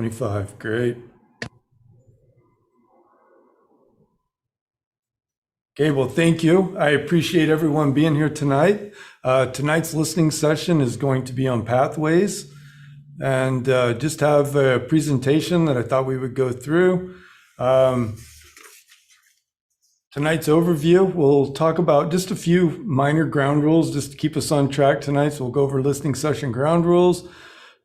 25, great. Okay, well, thank you. I appreciate everyone being here tonight. Tonight's listening session is going to be on pathways, and just have a presentation that I thought we would go through. Tonight's overview, we'll talk about just a few minor ground rules just to keep us on track tonight. So we'll go over listening session ground rules.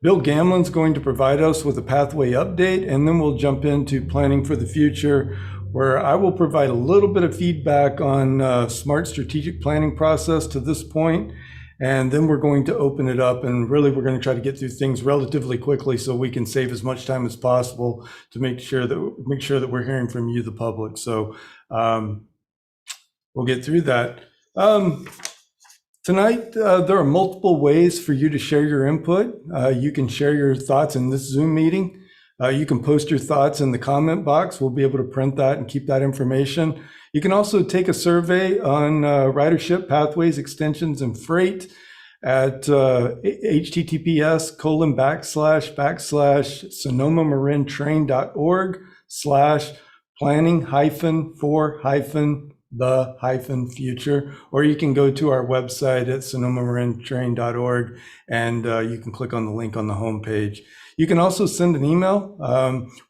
Bill Gamlin's going to provide us with a pathway update, and then we'll jump into planning for the future, where I will provide a little bit of feedback on smart strategic planning process to this point. And then we're going to open it up, and really we're going to try to get through things relatively quickly so we can save as much time as possible to make sure that we're hearing from you, the public. So we'll get through that. Tonight, there are multiple ways for you to share your input. You can share your thoughts in this Zoom meeting. You can post your thoughts in the comment box. We'll be able to print that and keep that information. You can also take a survey on ridership, pathways, extensions, and freight at https://sonomamarintrain.org/planning-for-the-future, or you can go to our website at sonomamarintrain.org, and you can click on the link on the homepage. You can also send an email.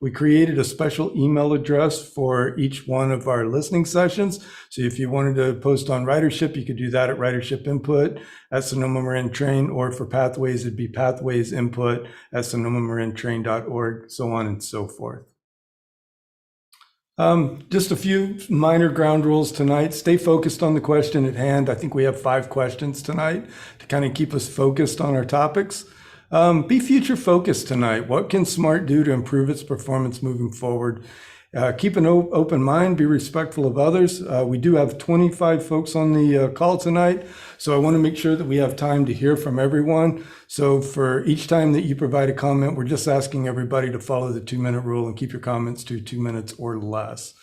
We created a special email address for each one of our listening sessions. So if you wanted to post on ridership, you could do that at ridershipinput at Sonoma-Marin Train, or for pathways, it'd be PathwaysInput at sonomamarintrain.org, so on and so forth. Just a few minor ground rules tonight. Stay focused on the question at hand. I think we have 5 questions tonight to kind of keep us focused on our topics. Be future focused tonight. What can SMART do to improve its performance moving forward? Keep an open mind, be respectful of others. We do have 25 folks on the call tonight, so I want to make sure that we have time to hear from everyone. So for each time that you provide a comment, we're just asking everybody to follow the 2-minute rule and keep your comments to 2 minutes or less.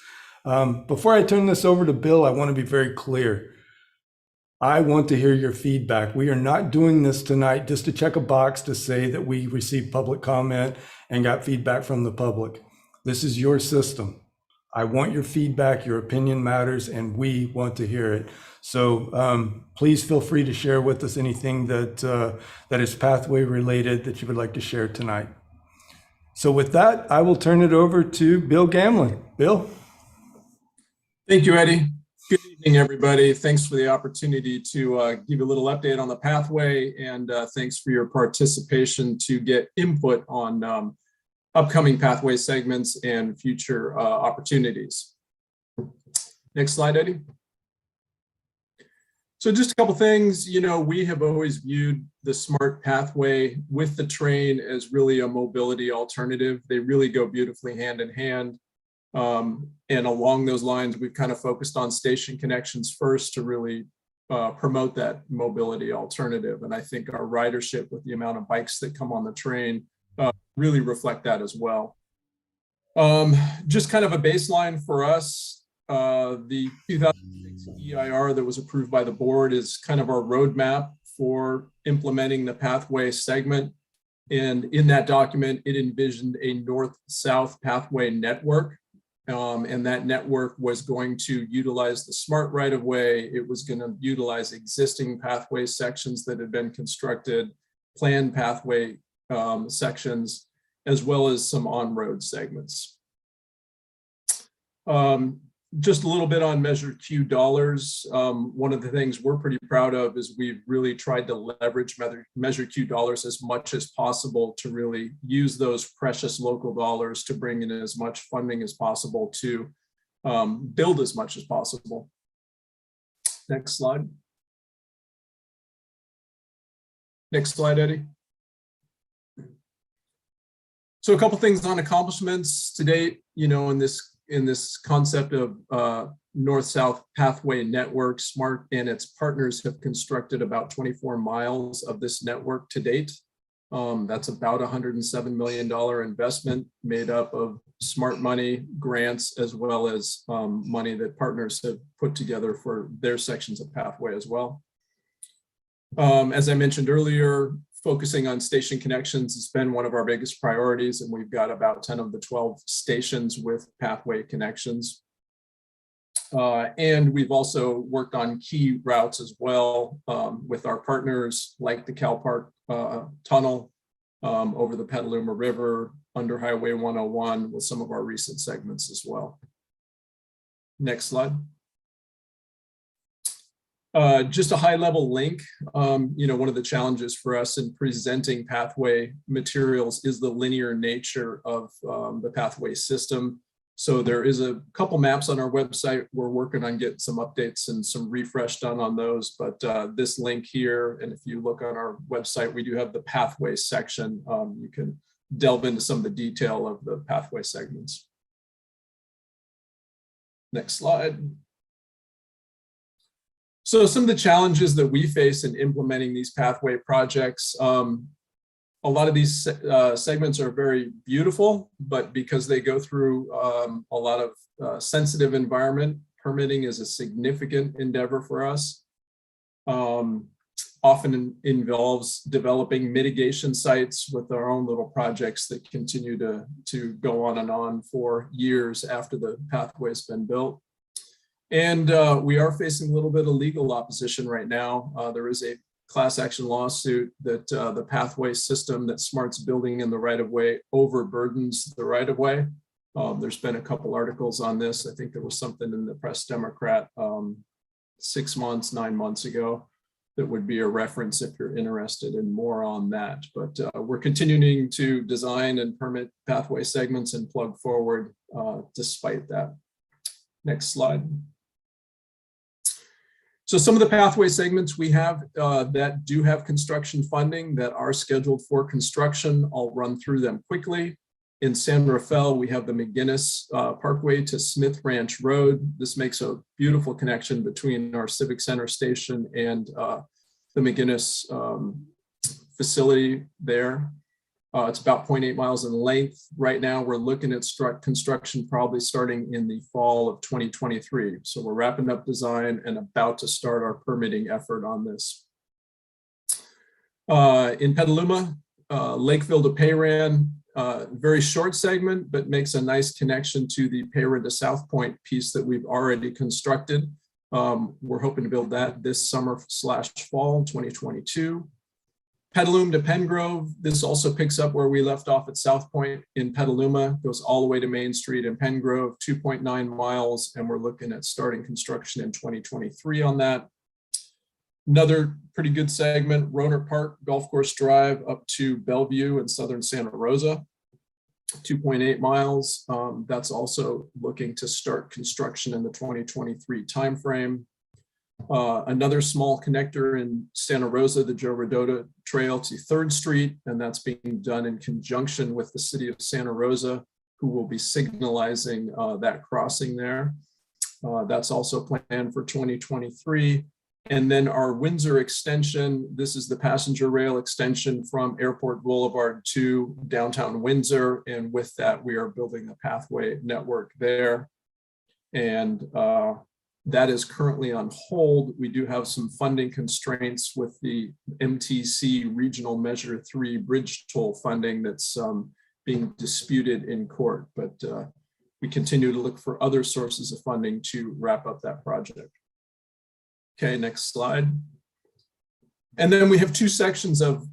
Before I turn this over to Bill, I want to be very clear. I want to hear your feedback. We are not doing this tonight just to check a box to say that we received public comment and got feedback from the public. This is your system. I want your feedback. Your opinion matters, and we want to hear it. So please feel free to share with us anything that is pathway related that you would like to share tonight. So with that, I will turn it over to Bill Gamlin. Bill? Thank you, Eddie. Good evening, everybody. Thanks for the opportunity to give you a little update on the pathway, and thanks for your participation to get input on upcoming pathway segments and future opportunities. Next slide, Eddie. So just a couple things. You know, we have always viewed the SMART pathway with the train as really a mobility alternative. They really go beautifully hand in hand. And along those lines, we've kind of focused on station connections first to really promote that mobility alternative. And I think our ridership with the amount of bikes that come on the train really reflect that as well. Just kind of a baseline for us, the 2006 EIR that was approved by the board is kind of our roadmap for implementing the pathway segment. And in that document, it envisioned a north-south pathway network. And that network was going to utilize the SMART right-of-way. It was going to utilize existing pathway sections that had been constructed, planned pathway sections, as well as some on-road segments. Just a little bit on Measure Q dollars. One of the things we're pretty proud of is we've really tried to leverage Measure Q dollars as much as possible to really use those precious local dollars to bring in as much funding as possible to build as much as possible. Next slide. Next slide, Eddie. So a couple things on accomplishments to date, you know, in this concept of north-south pathway network, SMART and its partners have constructed about 24 miles of this network to date. That's about $107 million investment made up of SMART money, grants, as well as money that partners have put together for their sections of pathway as well. As I mentioned earlier, Focusing on station connections has been one of our biggest priorities, and we've got about 10 of the 12 stations with pathway connections. And we've also worked on key routes as well with our partners like the CalPark tunnel over the Petaluma River, under Highway 101 with some of our recent segments as well. Next slide. Just a high level link. One of the challenges for us in presenting pathway materials is the linear nature of the pathway system. So there is a couple maps on our website. We're working on getting some updates and some refresh done on those, but this link here, and if you look on our website, we do have the pathway section. You can delve into some of the detail of the pathway segments. Next slide. So some of the challenges that we face in implementing these pathway projects, a lot of these segments are very beautiful, but because they go through a lot of sensitive environment, permitting is a significant endeavor for us. Often involves developing mitigation sites with our own little projects that continue to go on and on for years after the pathway's been built. And we are facing a little bit of legal opposition right now. There is a class action lawsuit that the pathway system that SMART's building in the right-of-way overburdens the right-of-way. There's been a couple articles on this. I think there was something in the Press Democrat 9 months ago that would be a reference if you're interested in more on that. But we're continuing to design and permit pathway segments and plug forward despite that. Next slide. So some of the pathway segments we have that do have construction funding that are scheduled for construction, I'll run through them quickly. In San Rafael, we have the McGinnis Parkway to Smith Ranch Road. This makes a beautiful connection between our Civic Center station and the McGinnis facility there. It's about 0.8 miles in length. Right now, we're looking at construction probably starting in the fall of 2023. So we're wrapping up design and about to start our permitting effort on this. In Petaluma, Lakeville to Payran, very short segment, but makes a nice connection to the Payran to South Point piece that we've already constructed. We're hoping to build that this summer/fall 2022. Petaluma to Pengrove, this also picks up where we left off at South Point in Petaluma, goes all the way to Main Street in Pengrove, 2.9 miles, and we're looking at starting construction in 2023 on that. Another pretty good segment, Rohnert Park Golf Course Drive up to Bellevue in southern Santa Rosa, 2.8 miles. That's also looking to start construction in the 2023 timeframe. Another small connector in Santa Rosa, the Joe Rodota Trail to 3rd Street, and that's being done in conjunction with the city of Santa Rosa, who will be signalizing that crossing there. That's also planned for 2023. And then our Windsor extension, this is the passenger rail extension from Airport Boulevard to downtown Windsor. And with that, we are building a pathway network there. And that is currently on hold. We do have some funding constraints with the MTC Regional Measure 3 bridge toll funding that's being disputed in court, but we continue to look for other sources of funding to wrap up that project. Okay, next slide. And then we have 2 sections of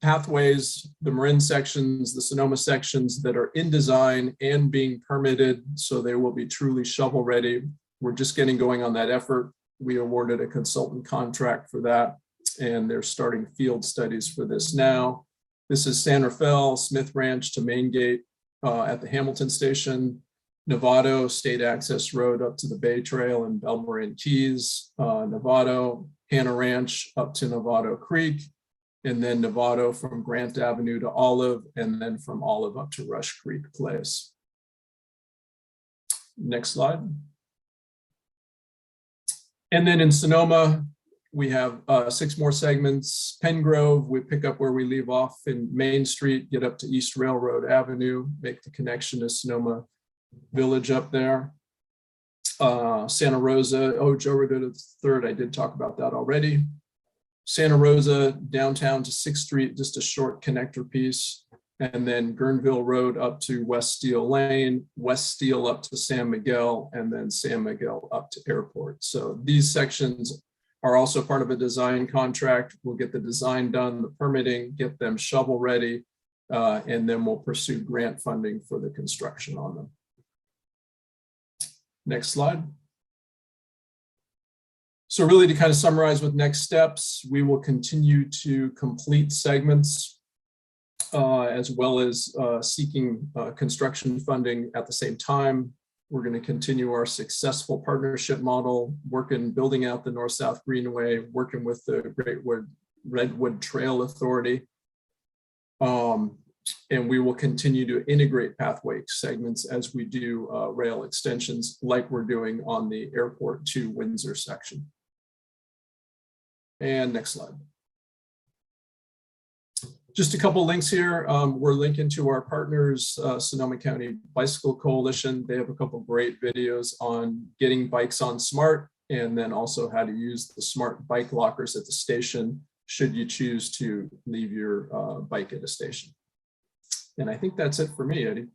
pathways, the Marin sections, the Sonoma sections that are in design and being permitted, so they will be truly shovel ready. We're just getting going on that effort. We awarded a consultant contract for that, and they're starting field studies for this now. This is San Rafael, Smith Ranch to Main Gate at the Hamilton Station, Novato State Access Road up to the Bay Trail and Belmarin Keys, Novato, Hannah Ranch up to Novato Creek, and then Novato from Grant Avenue to Olive, and then from Olive up to Rush Creek Place. Next slide. And then in Sonoma, we have 6 more segments. Pengrove, we pick up where we leave off in Main Street, get up to East Railroad Avenue, make the connection to Sonoma Village up there. Santa Rosa, Joe Rodota III, I did talk about that already. Santa Rosa downtown to 6th Street, just a short connector piece. And then Guerneville Road up to West Steel Lane, West Steel up to San Miguel, and then San Miguel up to Airport. So these sections are also part of a design contract. We'll get the design done, the permitting, get them shovel ready, and then we'll pursue grant funding for the construction on them. Next slide. So really to kind of summarize with next steps, we will continue to complete segments as well as seeking construction funding at the same time. We're going to continue our successful partnership model, working, building out the North-South Greenway, working with the Great Redwood Trail Authority. And we will continue to integrate pathway segments as we do rail extensions like we're doing on the Airport to Windsor section. And next slide. Just a couple links here. We're linking to our partners, Sonoma County Bicycle Coalition. They have a couple great videos on getting bikes on smart, and then also how to use the smart bike lockers at the station should you choose to leave your bike at a station. And I think that's it for me, Eddie.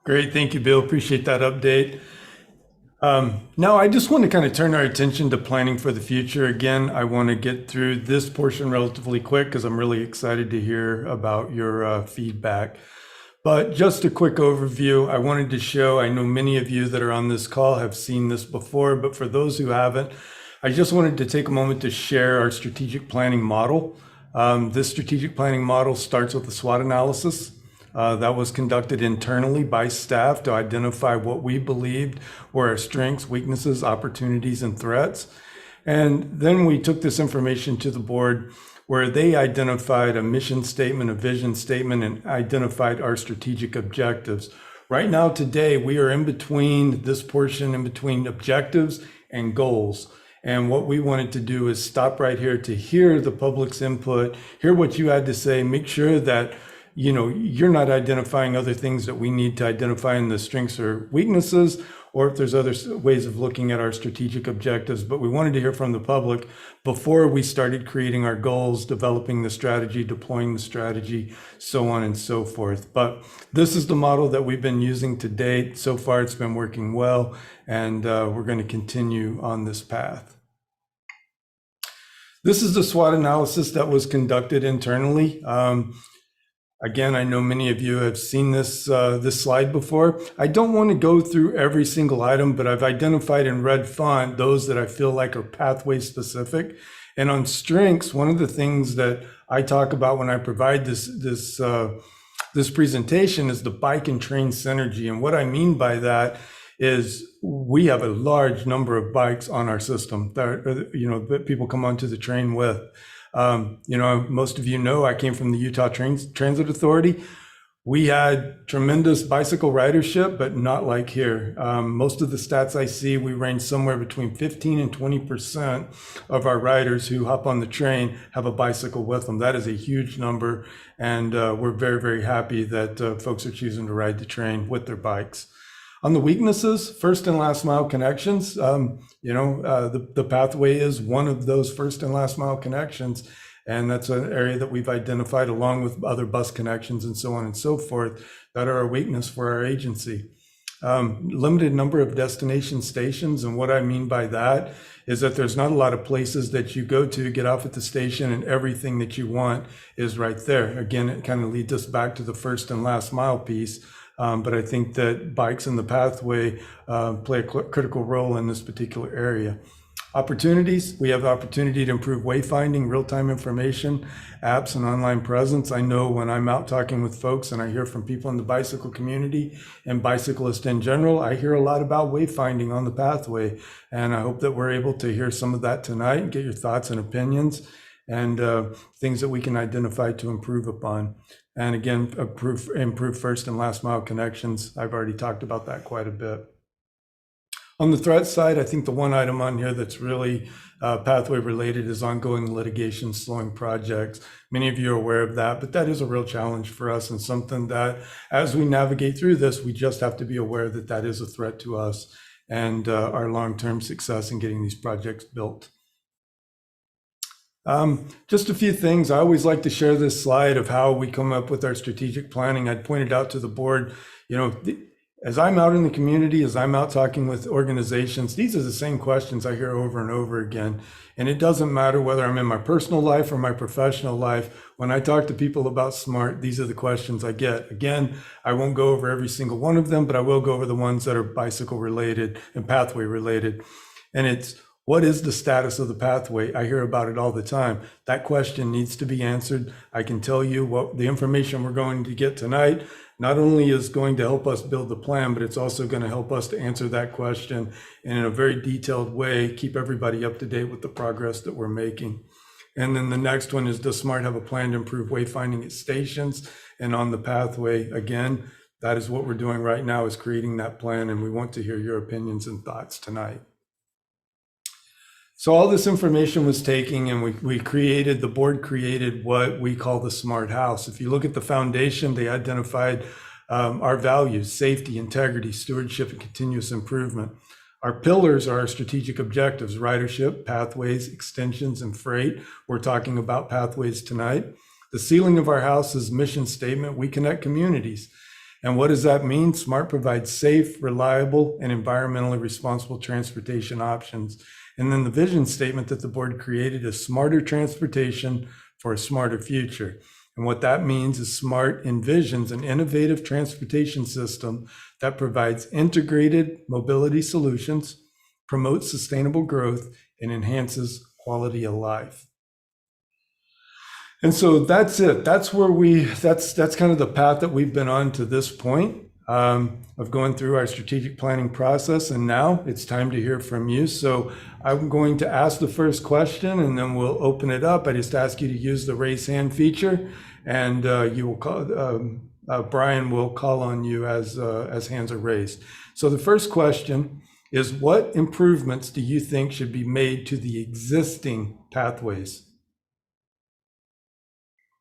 Great, thank you, Bill. Appreciate that update. Now, I just want to kind of turn our attention to planning for the future. Again, I want to get through this portion relatively quick because I'm really excited to hear about your feedback. But just a quick overview, I wanted to show, I know many of you that are on this call have seen this before, but for those who haven't, I just wanted to take a moment to share our strategic planning model. This strategic planning model starts with a SWOT analysis. That was conducted internally by staff to identify what we believed were our strengths, weaknesses, opportunities, and threats. And then we took this information to the board where they identified a mission statement, a vision statement, and identified our strategic objectives. Right now, today, we are in between this portion, in between objectives and goals. And what we wanted to do is stop right here to hear the public's input, hear what you had to say, make sure that you're not identifying other things that we need to identify in the strengths or weaknesses, or if there's other ways of looking at our strategic objectives. But we wanted to hear from the public before we started creating our goals, developing the strategy, deploying the strategy, so on and so forth. But this is the model that we've been using to date. So far, it's been working well, and we're going to continue on this path. This is the SWOT analysis that was conducted internally. Again, I know many of you have seen this slide before. I don't want to go through every single item, but I've identified in red font those that I feel like are pathway specific. And on strengths, one of the things that I talk about when I provide this presentation is the bike and train synergy. And what I mean by that is we have a large number of bikes on our system that people come onto the train with. Most of you know I came from the Utah Transit Authority. We had tremendous bicycle ridership, but not like here. Most of the stats I see, we range somewhere between 15 and 20% of our riders who hop on the train have a bicycle with them. That is a huge number, and we're very, very happy that folks are choosing to ride the train with their bikes. On the weaknesses, first and last mile connections, the pathway is one of those first and last mile connections. And that's an area that we've identified along with other bus connections and so on and so forth that are a weakness for our agency. Limited number of destination stations. And what I mean by that is that there's not a lot of places that you go to, get off at the station, and everything that you want is right there. Again, it kind of leads us back to the first and last mile piece. But I think that bikes in the pathway play a critical role in this particular area. Opportunities, we have the opportunity to improve wayfinding, real-time information, apps, and online presence. I know when I'm out talking with folks and I hear from people in the bicycle community and bicyclists in general, I hear a lot about wayfinding on the pathway. And I hope that we're able to hear some of that tonight and get your thoughts and opinions and things that we can identify to improve upon. And again, improve first and last mile connections. I've already talked about that quite a bit. On the threat side, I think the one item on here that's really pathway related is ongoing litigation slowing projects. Many of you are aware of that, but that is a real challenge for us and something that as we navigate through this, we just have to be aware that that is a threat to us. and our long-term success in getting these projects built. Just a few things. I always like to share this slide of how we come up with our strategic planning. I'd pointed out to the board, as I'm out in the community, as I'm out talking with organizations, these are the same questions I hear over and over again. And it doesn't matter whether I'm in my personal life or my professional life. When I talk to people about SMART, these are the questions I get. Again, I won't go over every single one of them, but I will go over the ones that are bicycle related and pathway related. And it's, what is the status of the pathway? I hear about it all the time. That question needs to be answered. I can tell you what the information we're going to get tonight not only is going to help us build the plan, but it's also going to help us to answer that question and in a very detailed way, keep everybody up to date with the progress that we're making. And then the next one is, does SMART have a plan to improve wayfinding at stations and on the pathway? Again, that is what we're doing right now, is creating that plan, and we want to hear your opinions and thoughts tonight. So all this information was taken, and the board created what we call the SMART house. If you look at the foundation, they identified our values: safety, integrity, stewardship, and continuous improvement. Our pillars are our strategic objectives: ridership, pathways, extensions, and freight. We're talking about pathways tonight. The ceiling of our house is mission statement: we connect communities. And what does that mean? SMART provides safe, reliable, and environmentally responsible transportation options. And then the vision statement that the board created is smarter transportation for a smarter future. And what that means is SMART envisions an innovative transportation system that provides integrated mobility solutions, promotes sustainable growth, and enhances quality of life. And so that's it. That's where that's kind of the path that we've been on to this point of going through our strategic planning process. And now it's time to hear from you. So I'm going to ask the first question, and then we'll open it up. I just ask you to use the raise hand feature, and you will call, Brian will call on you as hands are raised. So the first question is, what improvements do you think should be made to the existing pathways?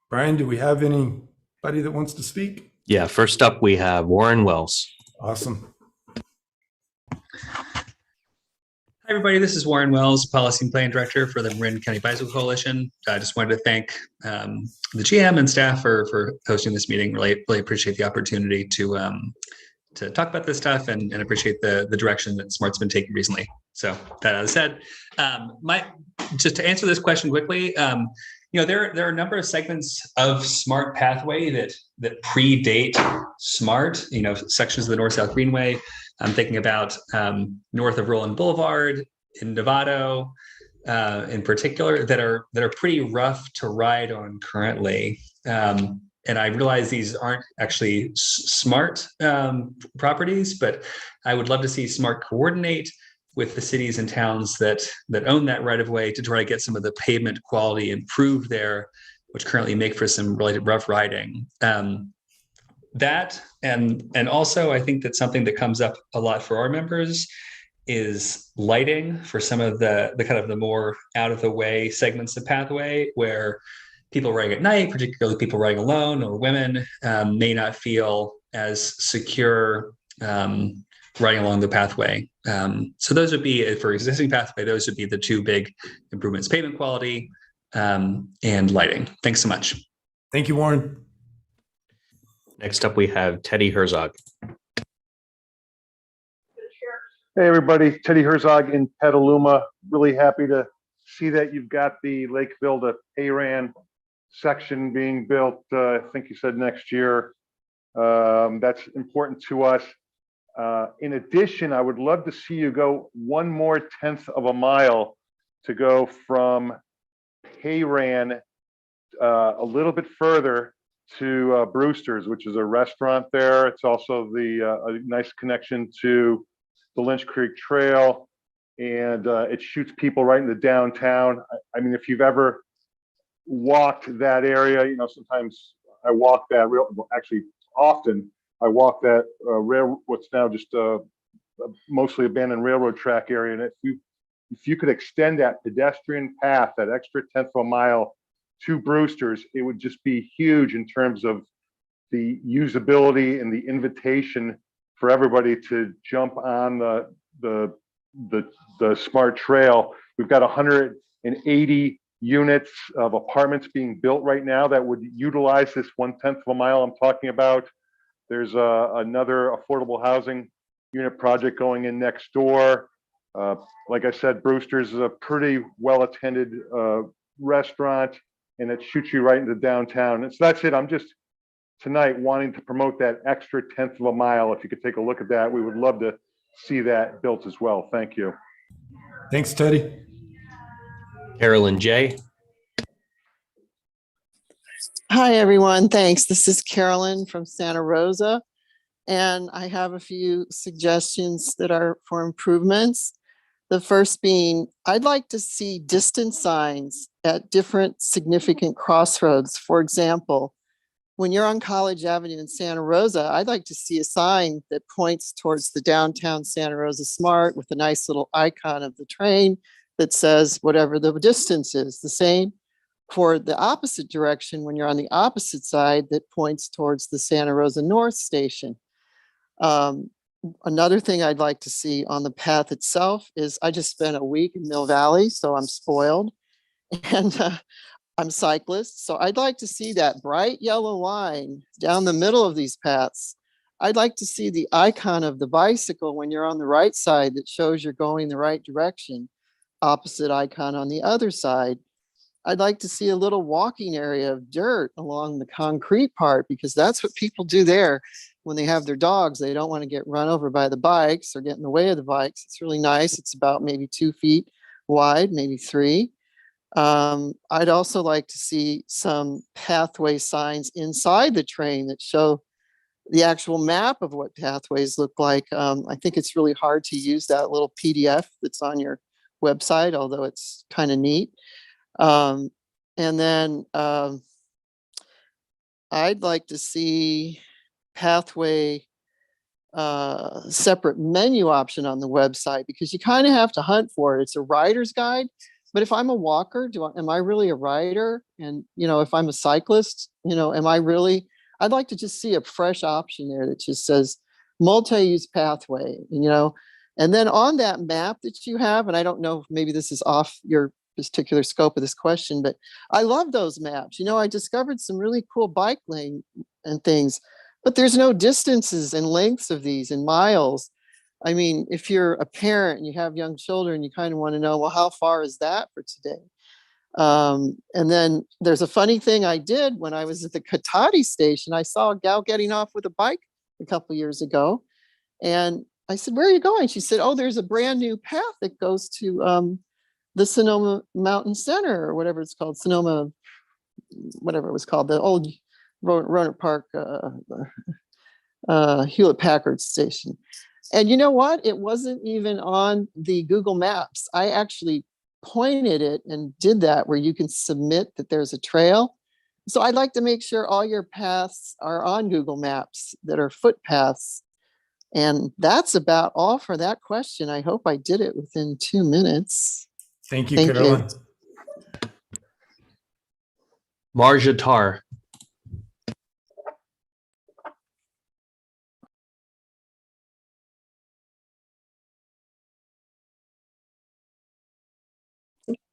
Brian, do we have anybody that wants to speak? Yeah, first up, we have Warren Wells. Awesome. Hi, everybody. This is Warren Wells, Policy and Plan Director for the Marin County Bicycle Coalition. I just wanted to thank the GM and staff for hosting this meeting. Really appreciate the opportunity to talk about this stuff, and appreciate the direction that SMART's been taking recently. So that as said, just to answer this question quickly, there are a number of segments of SMART pathway that predate SMART. Sections of the North-South Greenway. I'm thinking about north of Roland Boulevard in Novato, in particular, that are pretty rough to ride on currently. And I realize these aren't actually SMART properties, but I would love to see SMART coordinate with the cities and towns that own that right of way to try to get some of the pavement quality improved there, which currently make for some really rough riding. That and also I think that something that comes up a lot for our members is lighting for some of the kind of the more out of the way segments of pathway where people riding at night, particularly people riding alone or women, may not feel as secure riding along the pathway. So those would be, for existing pathway, those would be the two big improvements: pavement quality and lighting. Thanks so much. Thank you, Warren. Next up, we have Teddy Herzog. Hey, everybody. Teddy Herzog in Petaluma. Really happy to see that you've got the Lakeville to Payran section being built. I think you said next year. That's important to us. In addition, I would love to see you go one more 1/10 of a mile to go from Payran a little bit further to Brewster's, which is a restaurant there. It's also a nice connection to the Lynch Creek Trail, and it shoots people right into downtown. I mean, if you've ever walked that area, sometimes I walk that actually often. I walk that what's now just a mostly abandoned railroad track area, and if you could extend that pedestrian path, that extra 1/10 of a mile to Brewster's, it would just be huge in terms of the usability and the invitation for everybody to jump on the smart trail. We've got 180 units of apartments being built right now that would utilize this 1/10 of a mile I'm talking about. There's another affordable housing unit project going in next door. Like I said, Brewster's is a pretty well-attended restaurant, and it shoots you right into downtown. And so that's it. I'm just tonight wanting to promote that extra 1/10 of a mile. If you could take a look at that, we would love to see that built as well. Thank you. Thanks, Teddy. Carolyn J. Hi, everyone. Thanks. This is Carolyn from Santa Rosa, and I have a few suggestions that are for improvements. The first being, I'd like to see distance signs at different significant crossroads. For example, when you're on College Avenue in Santa Rosa, I'd like to see a sign that points towards the downtown Santa Rosa Smart with a nice little icon of the train that says whatever the distance is. The same for the opposite direction when you're on the opposite side that points towards the Santa Rosa North Station. Another thing I'd like to see on the path itself is I just spent a week in Mill Valley, so I'm spoiled. And I'm a cyclist, so I'd like to see that bright yellow line down the middle of these paths. I'd like to see the icon of the bicycle when you're on the right side that shows you're going the right direction, opposite icon on the other side. I'd like to see a little walking area of dirt along the concrete part, because that's what people do there when they have their dogs. They don't want to get run over by the bikes or get in the way of the bikes. It's really nice. It's about maybe 2 feet wide, maybe 3. I'd also like to see some pathway signs inside the train that show the actual map of what pathways look like. I think it's really hard to use that little PDF that's on your website, although it's kind of neat. And then I'd like to see pathway separate menu option on the website, because you kind of have to hunt for it. It's a rider's guide. But if I'm a walker, am I really a rider? And, if I'm a cyclist, I'd like to just see a fresh option there that just says multi-use pathway, and then on that map that you have, and I don't know, maybe this is off your particular scope of this question, but I love those maps. I discovered some really cool bike lane and things, but there's no distances and lengths of these in miles. I mean, if you're a parent and you have young children, you kind of want to know, well, how far is that for today? And then there's a funny thing I did when I was at the Katati station. I saw a gal getting off with a bike a couple years ago. And I said, where are you going? She said, oh, there's a brand new path that goes to the Sonoma Mountain Center, or whatever it's called, Sonoma, whatever it was called, the old Roanoke Park, Hewlett Packard station. And you know what? It wasn't even on the Google Maps. I actually pointed it and did that, where you can submit that there's a trail. So I'd like to make sure all your paths are on Google Maps that are footpaths. And that's about all for that question. I hope I did it within 2 minutes. Thank you, Thank Carolyn. Marja Tar.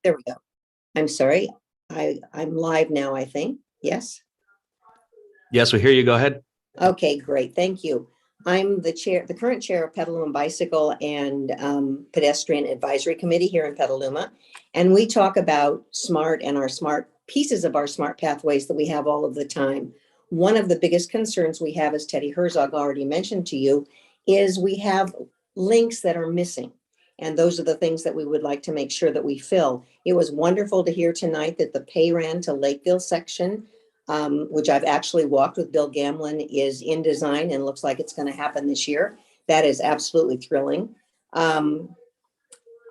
There we go. I'm sorry. I'm live now, I think. Yes. Yes, we hear you. Go ahead. Okay, great. Thank you. I'm the current chair of Petaluma Bicycle and Pedestrian Advisory Committee here in Petaluma. And we talk about smart and our smart pieces of our smart pathways that we have all of the time. One of the biggest concerns we have, as Teddy Herzog already mentioned to you, is we have links that are missing. And those are the things that we would like to make sure that we fill. It was wonderful to hear tonight that the Payran to Lakeville section, which I've actually walked with Bill Gamlin, is in design and looks like it's going to happen this year. That is absolutely thrilling. I'm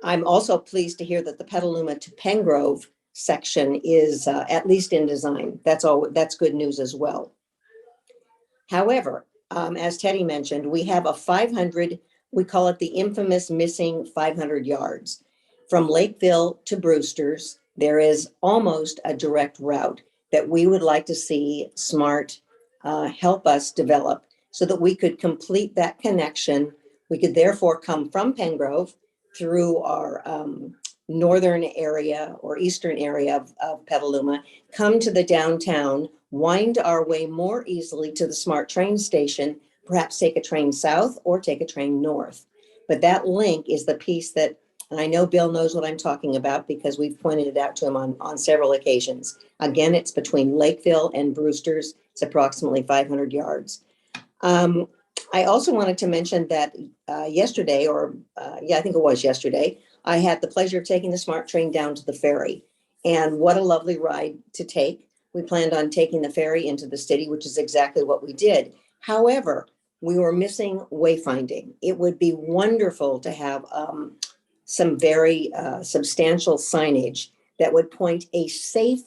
also pleased to hear that the Petaluma to Pengrove section is at least in design. That's good news as well. However, as Teddy mentioned, we have a 500, we call it the infamous missing 500 yards. From Lakeville to Brewster's, there is almost a direct route that we would like to see SMART help us develop so that we could complete that connection We could therefore come from Pengrove through our northern area or eastern area of Petaluma, come to the downtown, wind our way more easily to the SMART train station, perhaps take a train south or take a train north. But that link is the piece that, and I know Bill knows what I'm talking about because we've pointed it out to him on several occasions. Again, it's between Lakeville and Brewster's. It's approximately 500 yards. I also wanted to mention that yesterday, I think it was yesterday, I had the pleasure of taking the SMART train down to the ferry. And what a lovely ride to take. We planned on taking the ferry into the city, which is exactly what we did. However, we were missing wayfinding. It would be wonderful to have some very substantial signage that would point a safe,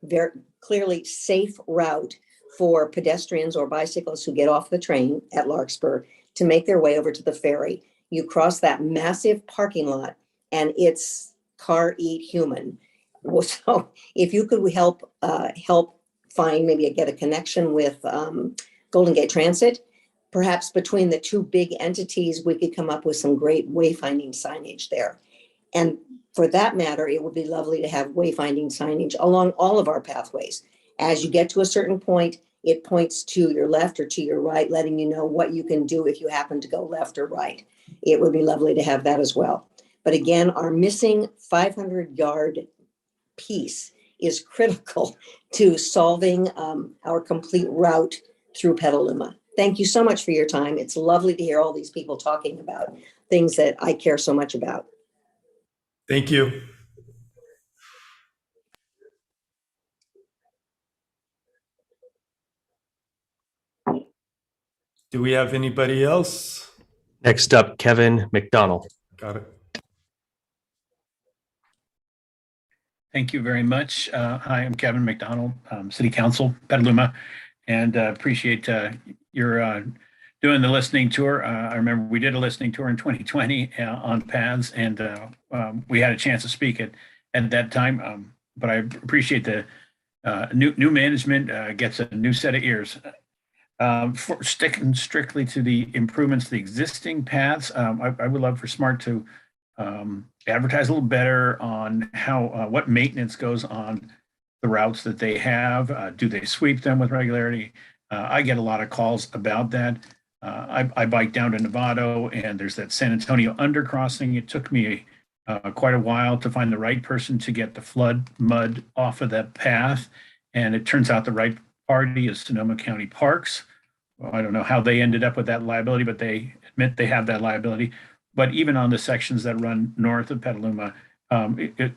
very clearly safe route for pedestrians or bicyclists who get off the train at Larkspur to make their way over to the ferry. You cross that massive parking lot and it's car eat human. So if you could help find, maybe get a connection with Golden Gate Transit, perhaps between the two big entities, we could come up with some great wayfinding signage there. And for that matter, it would be lovely to have wayfinding signage along all of our pathways. As you get to a certain point, it points to your left or to your right, letting you know what you can do if you happen to go left or right. It would be lovely to have that as well. But again, our missing 500-yard piece is critical to solving our complete route through Petaluma. Thank you so much for your time. It's lovely to hear all these people talking about things that I care so much about. Thank you. Do we have anybody else? Next up, Kevin McDonald. Got it. Thank you very much. Hi, I'm Kevin McDonald, City Council, Petaluma, and appreciate your doing the listening tour. I remember we did a listening tour in 2020 on paths, and we had a chance to speak at that time. But I appreciate the new management gets a new set of ears. For sticking strictly to the improvements to the existing paths, I would love for SMART to advertise a little better on how what maintenance goes on the routes that they have. Do they sweep them with regularity? I get a lot of calls about that. I bike down to Novato, and there's that San Antonio undercrossing. It took me quite a while to find the right person to get the flood mud off of that path, and it turns out the right party is Sonoma County Parks. Well, I don't know how they ended up with that liability, but they admit they have that liability. But even on the sections that run north of Petaluma, a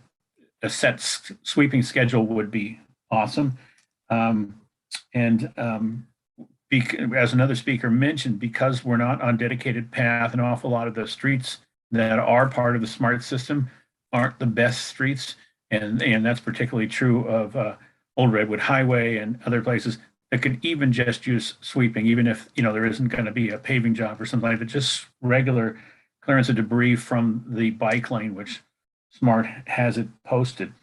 set sweeping schedule would be awesome. As another speaker mentioned, because we're not on dedicated path, an awful lot of the streets that are part of the SMART system aren't the best streets. And that's particularly true of Old Redwood Highway and other places that could even just use sweeping, even if there isn't going to be a paving job or something like that, just regular clearance of debris from the bike lane, which SMART has it posted.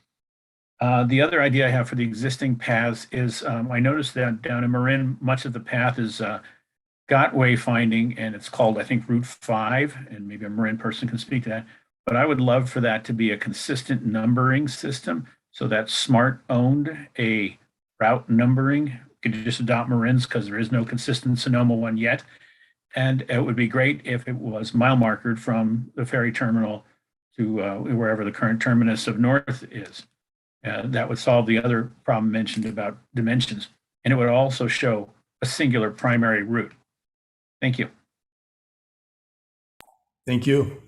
The other idea I have for the existing paths is I noticed that down in Marin, much of the path is got wayfinding, and it's called, I think, Route 5, and maybe a Marin person can speak to that. But I would love for that to be a consistent numbering system so that SMART owned a route numbering. Could you just adopt Marin's because there is no consistent Sonoma one yet. And it would be great if it was mile markered from the ferry terminal to wherever the current terminus of North is. That would solve the other problem mentioned about dimensions. And it would also show a singular primary route. Thank you. Thank you.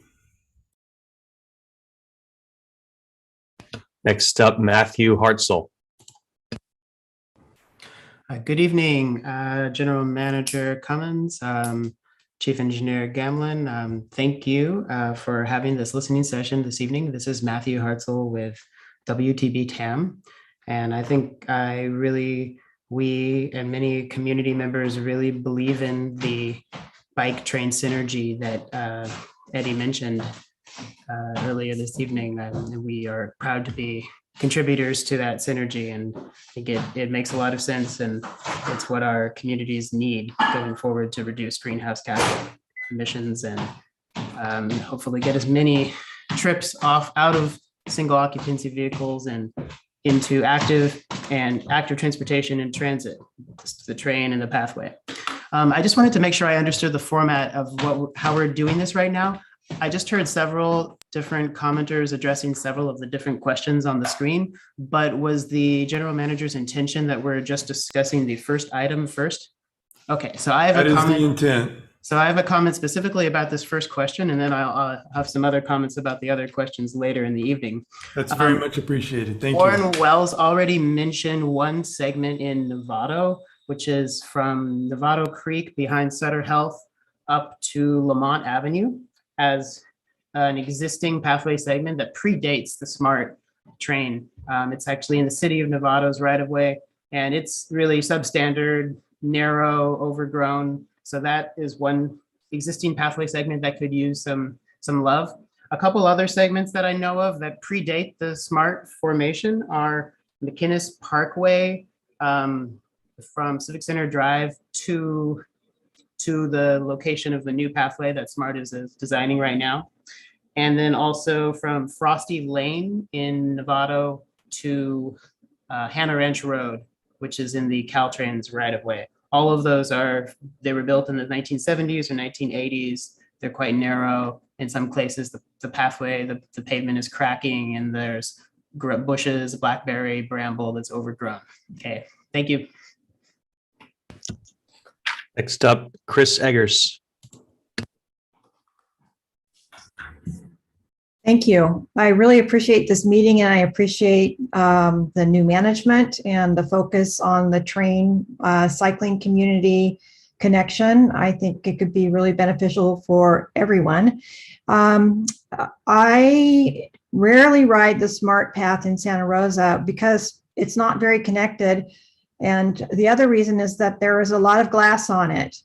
Next up, Matthew Hartzell. Good evening, General Manager Cumins, Chief Engineer Gamlin. Thank you for having this listening session this evening. This is Matthew Hartzell with WTB TAM. And I think we and many community members really believe in the bike train synergy that Eddy mentioned earlier this evening. And we are proud to be contributors to that synergy, and I think it makes a lot of sense, and it's what our communities need going forward to reduce greenhouse gas emissions and hopefully get as many trips out of single occupancy vehicles and into active transportation and transit, the train and the pathway. I just wanted to make sure I understood the format of how we're doing this right now. I just heard several different commenters addressing several of the different questions on the screen, but was the general manager's intention that we're just discussing the first item first? Okay, so I have That a is comment. the intent. So I have a comment specifically about this first question, and then I'll have some other comments about the other questions later in the evening. That's very much appreciated. Thank you. Warren Wells already mentioned one segment in Novato, which is from Novato Creek behind Sutter Health up to Lamont Avenue as an existing pathway segment that predates the SMART train. It's actually in the city of Novato's right of way, and it's really substandard, narrow, overgrown. So that is one existing pathway segment that could use some love. A couple other segments that I know of that predate the SMART formation are McInnes Parkway from Civic Center Drive to the location of the new pathway that SMART is designing right now. And then also from Frosty Lane in Novato to Hannah Ranch Road, which is in the Caltrain's right of way. All of those they were built in the 1970s or 1980s. They're quite narrow. In some places, the pathway, the pavement is cracking and there's bushes, blackberry, bramble that's overgrown. Okay, thank you. Next up, Chris Eggers. Thank you. I really appreciate this meeting, and I appreciate the new management and the focus on the train cycling community connection. I think it could be really beneficial for everyone. I rarely ride the SMART path in Santa Rosa because it's not very connected. And the other reason is that there is a lot of glass on it.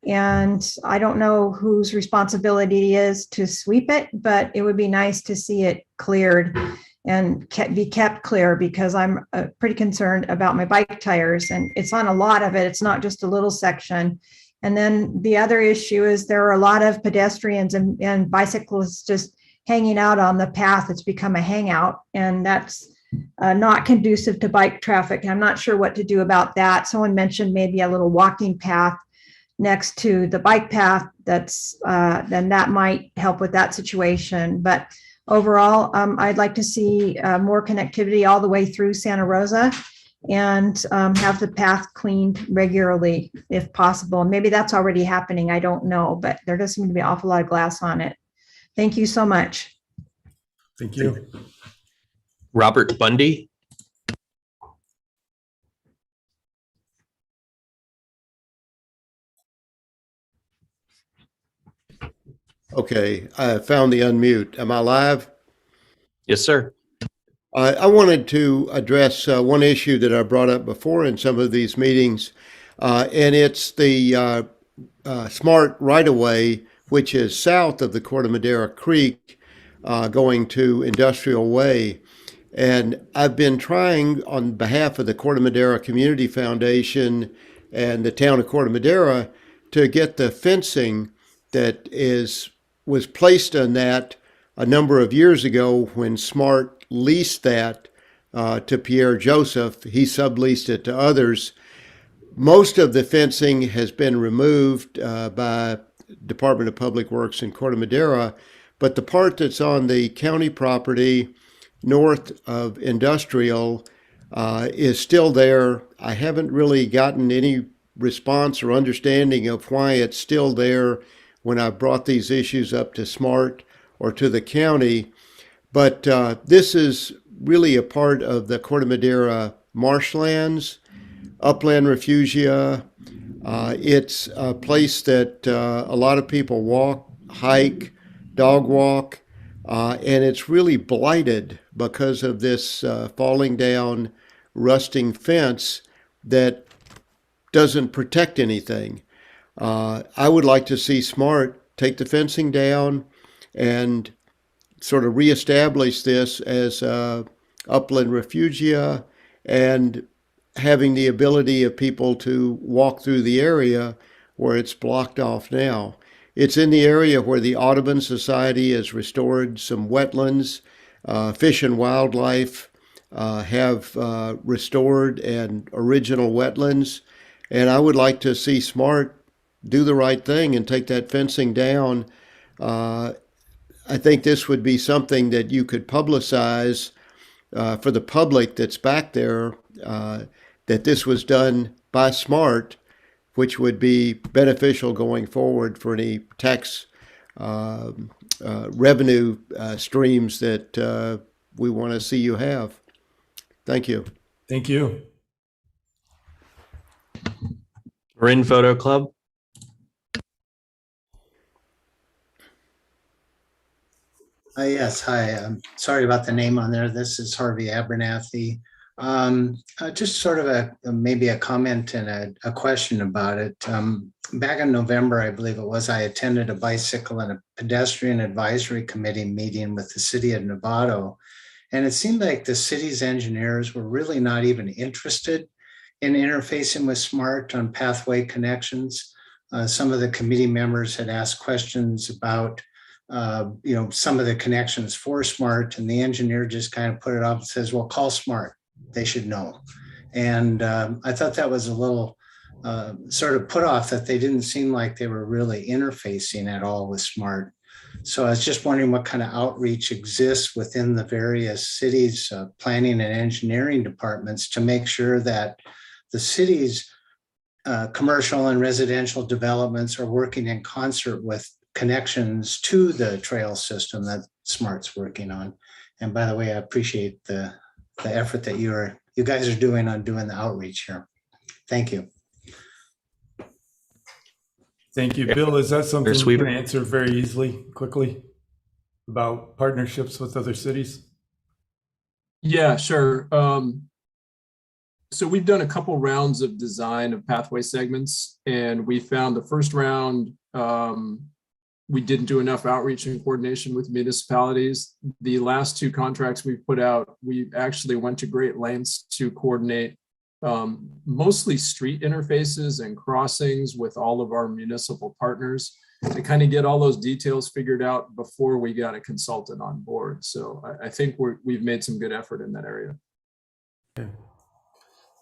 And I don't know whose responsibility it is to sweep it, but it would be nice to see it cleared and be kept clear, because I'm pretty concerned about my bike tires, and it's on a lot of it. It's not just a little section. And then the other issue is there are a lot of pedestrians and bicyclists just hanging out on the path. It's become a hangout, and that's not conducive to bike traffic. I'm not sure what to do about that. Someone mentioned maybe a little walking path next to the bike path. Then that might help with that situation. But overall, I'd like to see more connectivity all the way through Santa Rosa, and have the path cleaned regularly if possible. Maybe that's already happening. I don't know, but there does seem to be an awful lot of glass on it. Thank you so much. Thank you. Robert Bundy. Okay, I found the unmute. Am I live? Yes, sir. I wanted to address one issue that I brought up before in some of these meetings, and it's the SMART right-of-way, which is south of the Corte Madera Creek, going to Industrial Way. And I've been trying on behalf of the Corte Madera Community Foundation and the town of Corte Madera to get the fencing that was placed on that a number of years ago when SMART leased that to Pierre Joseph. He subleased it to others. Most of the fencing has been removed by Department of Public Works in Corte Madera, but the part that's on the county property north of Industrial is still there. I haven't really gotten any response or understanding of why it's still there when I brought these issues up to SMART or to the county. But this is really a part of the Corte Madera marshlands, upland refugia. It's a place that a lot of people walk, hike, dog walk, and it's really blighted because of this falling down, rusting fence that doesn't protect anything. I would like to see SMART take the fencing down and sort of reestablish this as upland refugia and having the ability of people to walk through the area where it's blocked off now. It's in the area where the Audubon Society has restored some wetlands. Fish and Wildlife have restored and original wetlands. And I would like to see SMART do the right thing and take that fencing down. I think this would be something that you could publicize for the public that's back there, that this was done by SMART, which would be beneficial going forward for any tax revenue streams that we want to see you have. Thank you. Thank you. Marin Photo Club. Yes, hi. Sorry about the name on there. This is Harvey Abernathy. Just sort of maybe a comment and a question about it. Back in November, I believe it was, I attended a bicycle and a pedestrian advisory committee meeting with the city of Novato. And it seemed like the city's engineers were really not even interested in interfacing with SMART on pathway connections. Some of the committee members had asked questions about some of the connections for SMART, and the engineer just kind of put it off and says, well, call SMART, they should know. And I thought that was a little sort of put off, that they didn't seem like they were really interfacing at all with SMART. So I was just wondering what kind of outreach exists within the various cities' planning and engineering departments to make sure that the city's commercial and residential developments are working in concert with connections to the trail system that SMART's working on. And by the way, I appreciate the effort that you guys are doing on doing the outreach here. Thank you. Thank you. Bill, is that something you Weaver. can answer very easily, quickly, about partnerships with other cities? Yeah, sure. So we've done a couple rounds of design of pathway segments, and we found the first round, we didn't do enough outreach and coordination with municipalities. The last two contracts we've put out, we actually went to great lengths to coordinate mostly street interfaces and crossings with all of our municipal partners to kind of get all those details figured out before we got a consultant on board. So I think we've made some good effort in that area. Okay.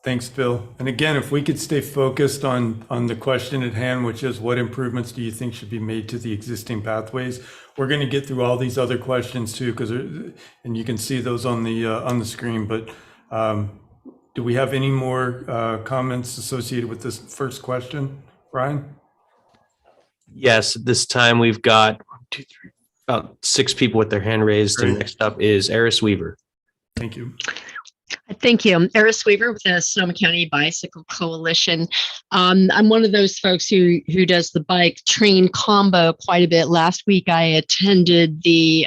Thanks, Bill. And again, if we could stay focused on the question at hand, which is what improvements do you think should be made to the existing pathways? We're going to get through all these other questions too, and you can see those on the screen. But do we have any more comments associated with this first question, Brian? Yes, this time we've got about 6 people with their hand raised. Great. And next up is Eris Weaver. Thank you. Thank you. I'm Eris Weaver with the Sonoma County Bicycle Coalition. I'm one of those folks who does the bike train combo quite a bit. Last week, I attended the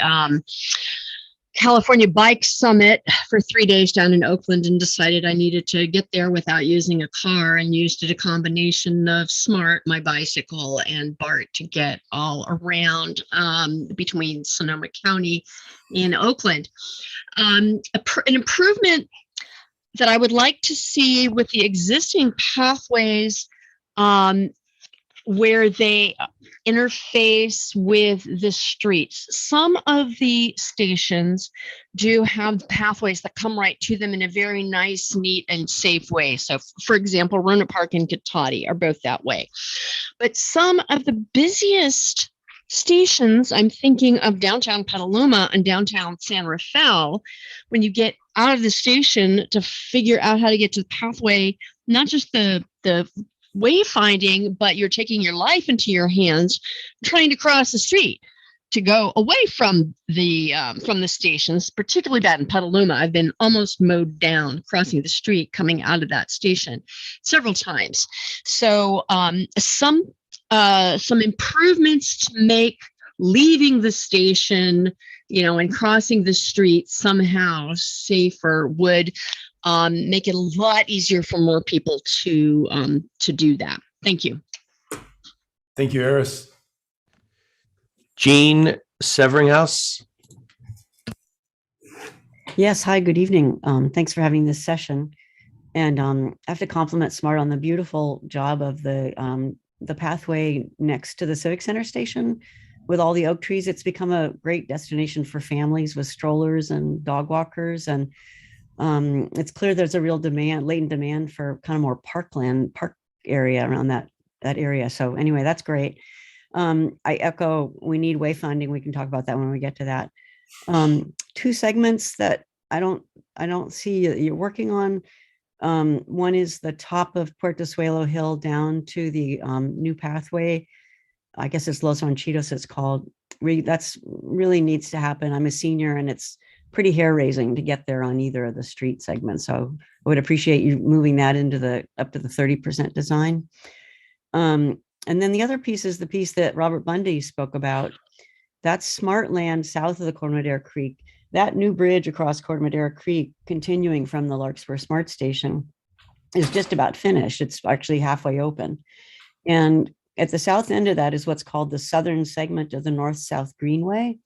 California Bike Summit for 3 days down in Oakland and decided I needed to get there without using a car, and used a combination of SMART, my bicycle, and BART to get all around between Sonoma County and Oakland. An improvement that I would like to see with the existing pathways where they interface with the streets. Some of the stations do have pathways that come right to them in a very nice, neat, and safe way. So, for example, Rona Park and Katati are both that way. But some of the busiest stations, I'm thinking of downtown Petaluma and downtown San Rafael, when you get out of the station to figure out how to get to the pathway, not just the wayfinding, but you're taking your life into your hands, trying to cross the street to go away from the stations, particularly bad in Petaluma. I've been almost mowed down crossing the street coming out of that station several times. So some improvements to make leaving the station, and crossing the street somehow safer would make it a lot easier for more people to do that. Thank you. Thank you, Eris. Jean Severinghaus. Yes, hi, good evening. Thanks for having this session. And I have to compliment SMART on the beautiful job of the the pathway next to the Civic Center station with all the oak trees. It's become a great destination for families with strollers and dog walkers. And it's clear there's a real latent demand for kind of more park area around that area. So anyway, that's great. I echo, we need wayfinding. We can talk about that when we get to that. Two segments that I don't see you're working on. One is the top of Puerto Suelo Hill down to the new pathway. I guess it's Los Ranchitos, it's called. That's really needs to happen. I'm a senior and it's pretty hair raising to get there on either of the street segments. So I would appreciate you moving that into up to the 30% design. And then the other piece is the piece that Robert Bundy spoke about. That's smart land south of the Corte Madera Creek. That new bridge across Corte Madera Creek, continuing from the Larkspur Smart Station, is just about finished. It's actually halfway open. And at the south end of that is what's called the southern segment of the North-South Greenway.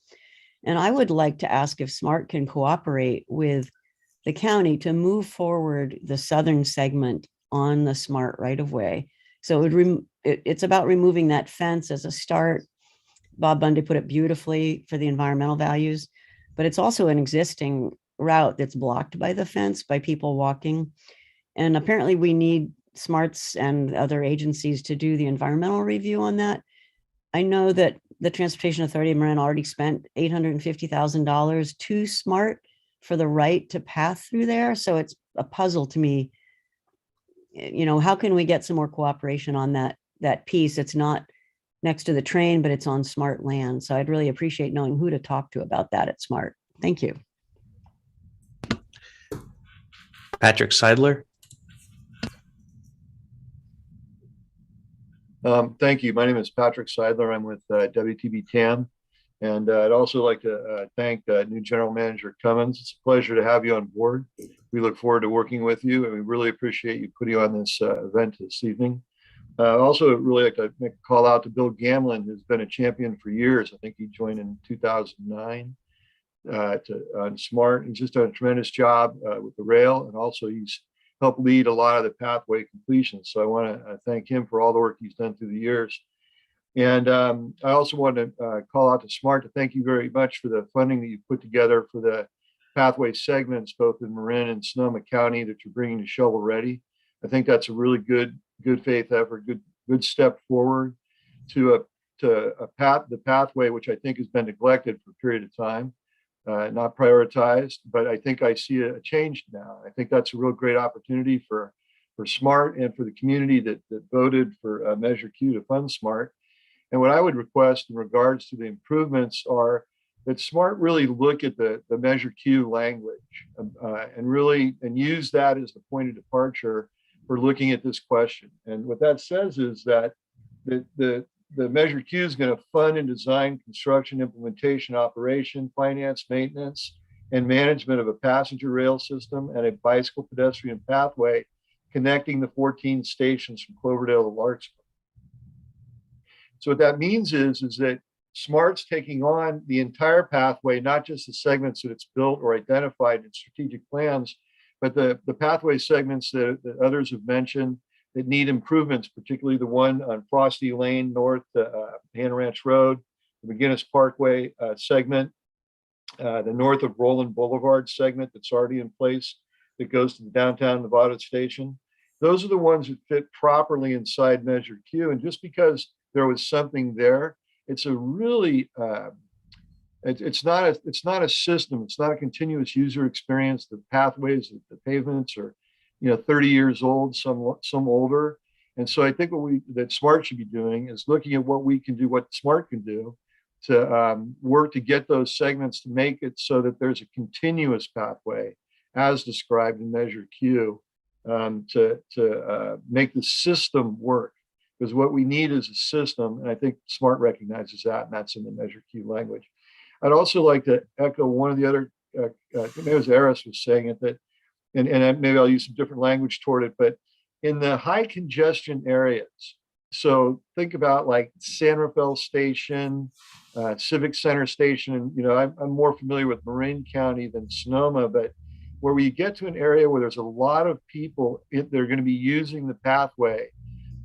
And I would like to ask if SMART can cooperate with the county to move forward the southern segment on the SMART right-of-way. So it's about removing that fence as a start. Bob Bundy put it beautifully for the environmental values, but it's also an existing route that's blocked by the fence by people walking. And apparently we need SMARTs and other agencies to do the environmental review on that. I know that the Transportation Authority of Marin already spent $850,000 to SMART for the right to path through there. So it's a puzzle to me. You know, how can we get some more cooperation on that piece? It's not next to the train, but it's on SMART land. So I'd really appreciate knowing who to talk to about that at SMART. Thank you. Patrick Seidler. Thank you. My name is Patrick Seidler. I'm with WTB TAM. And I'd also like to thank new General Manager Cumins. It's a pleasure to have you on board. We look forward to working with you, and we really appreciate you putting on this event this evening. Also, really like to make a call out to Bill Gamlin, who's been a champion for years. I think he joined in 2009 on SMART. He's just done a tremendous job with the rail, and also he's helped lead a lot of the pathway completion. So I want to thank him for all the work he's done through the years. And I also want to call out to SMART to thank you very much for the funding that you put together for the pathway segments, both in Marin and Sonoma County, that you're bringing to shovel ready. I think that's a really good faith effort, good step forward to the pathway, which I think has been neglected for a period of time, not prioritized. But I think I see a change now. I think that's a real great opportunity for SMART and for the community that voted for Measure Q to fund SMART. And what I would request in regards to the improvements are that SMART really look at the Measure Q language and use that as the point of departure for looking at this question. And what that says is that the Measure Q is going to fund and design construction, implementation, operation, finance, maintenance, and management of a passenger rail system and a bicycle pedestrian pathway connecting the 14 stations from Cloverdale to Larkspur. So what that means is that SMART's taking on the entire pathway, not just the segments that it's built or identified in strategic plans, but the pathway segments that others have mentioned that need improvements, particularly the one on Frosty Lane north to Hannah Ranch Road, the McGinnis Parkway segment, the north of Roland Boulevard segment that's already in place that goes to the downtown Nevada station. Those are the ones that fit properly inside Measure Q. And just because there was something there, it's a really it's not a system. It's not a continuous user experience. The pathways, the pavements are 30 years old, some older. And so I think that SMART should be doing is looking at what we can do, what SMART can do to work to get those segments to make it so that there's a continuous pathway as described in Measure Q to make the system work. Because what we need is a system, and I think SMART recognizes that, and that's in the Measure Q language. I'd also like to echo one of the other, maybe it was Eris was saying it, that, and maybe I'll use some different language toward it, but in the high congestion areas, so think about like San Rafael Station, Civic Center Station, and I'm more familiar with Marin County than Sonoma, but where we get to an area where there's a lot of people, they're going to be using the pathway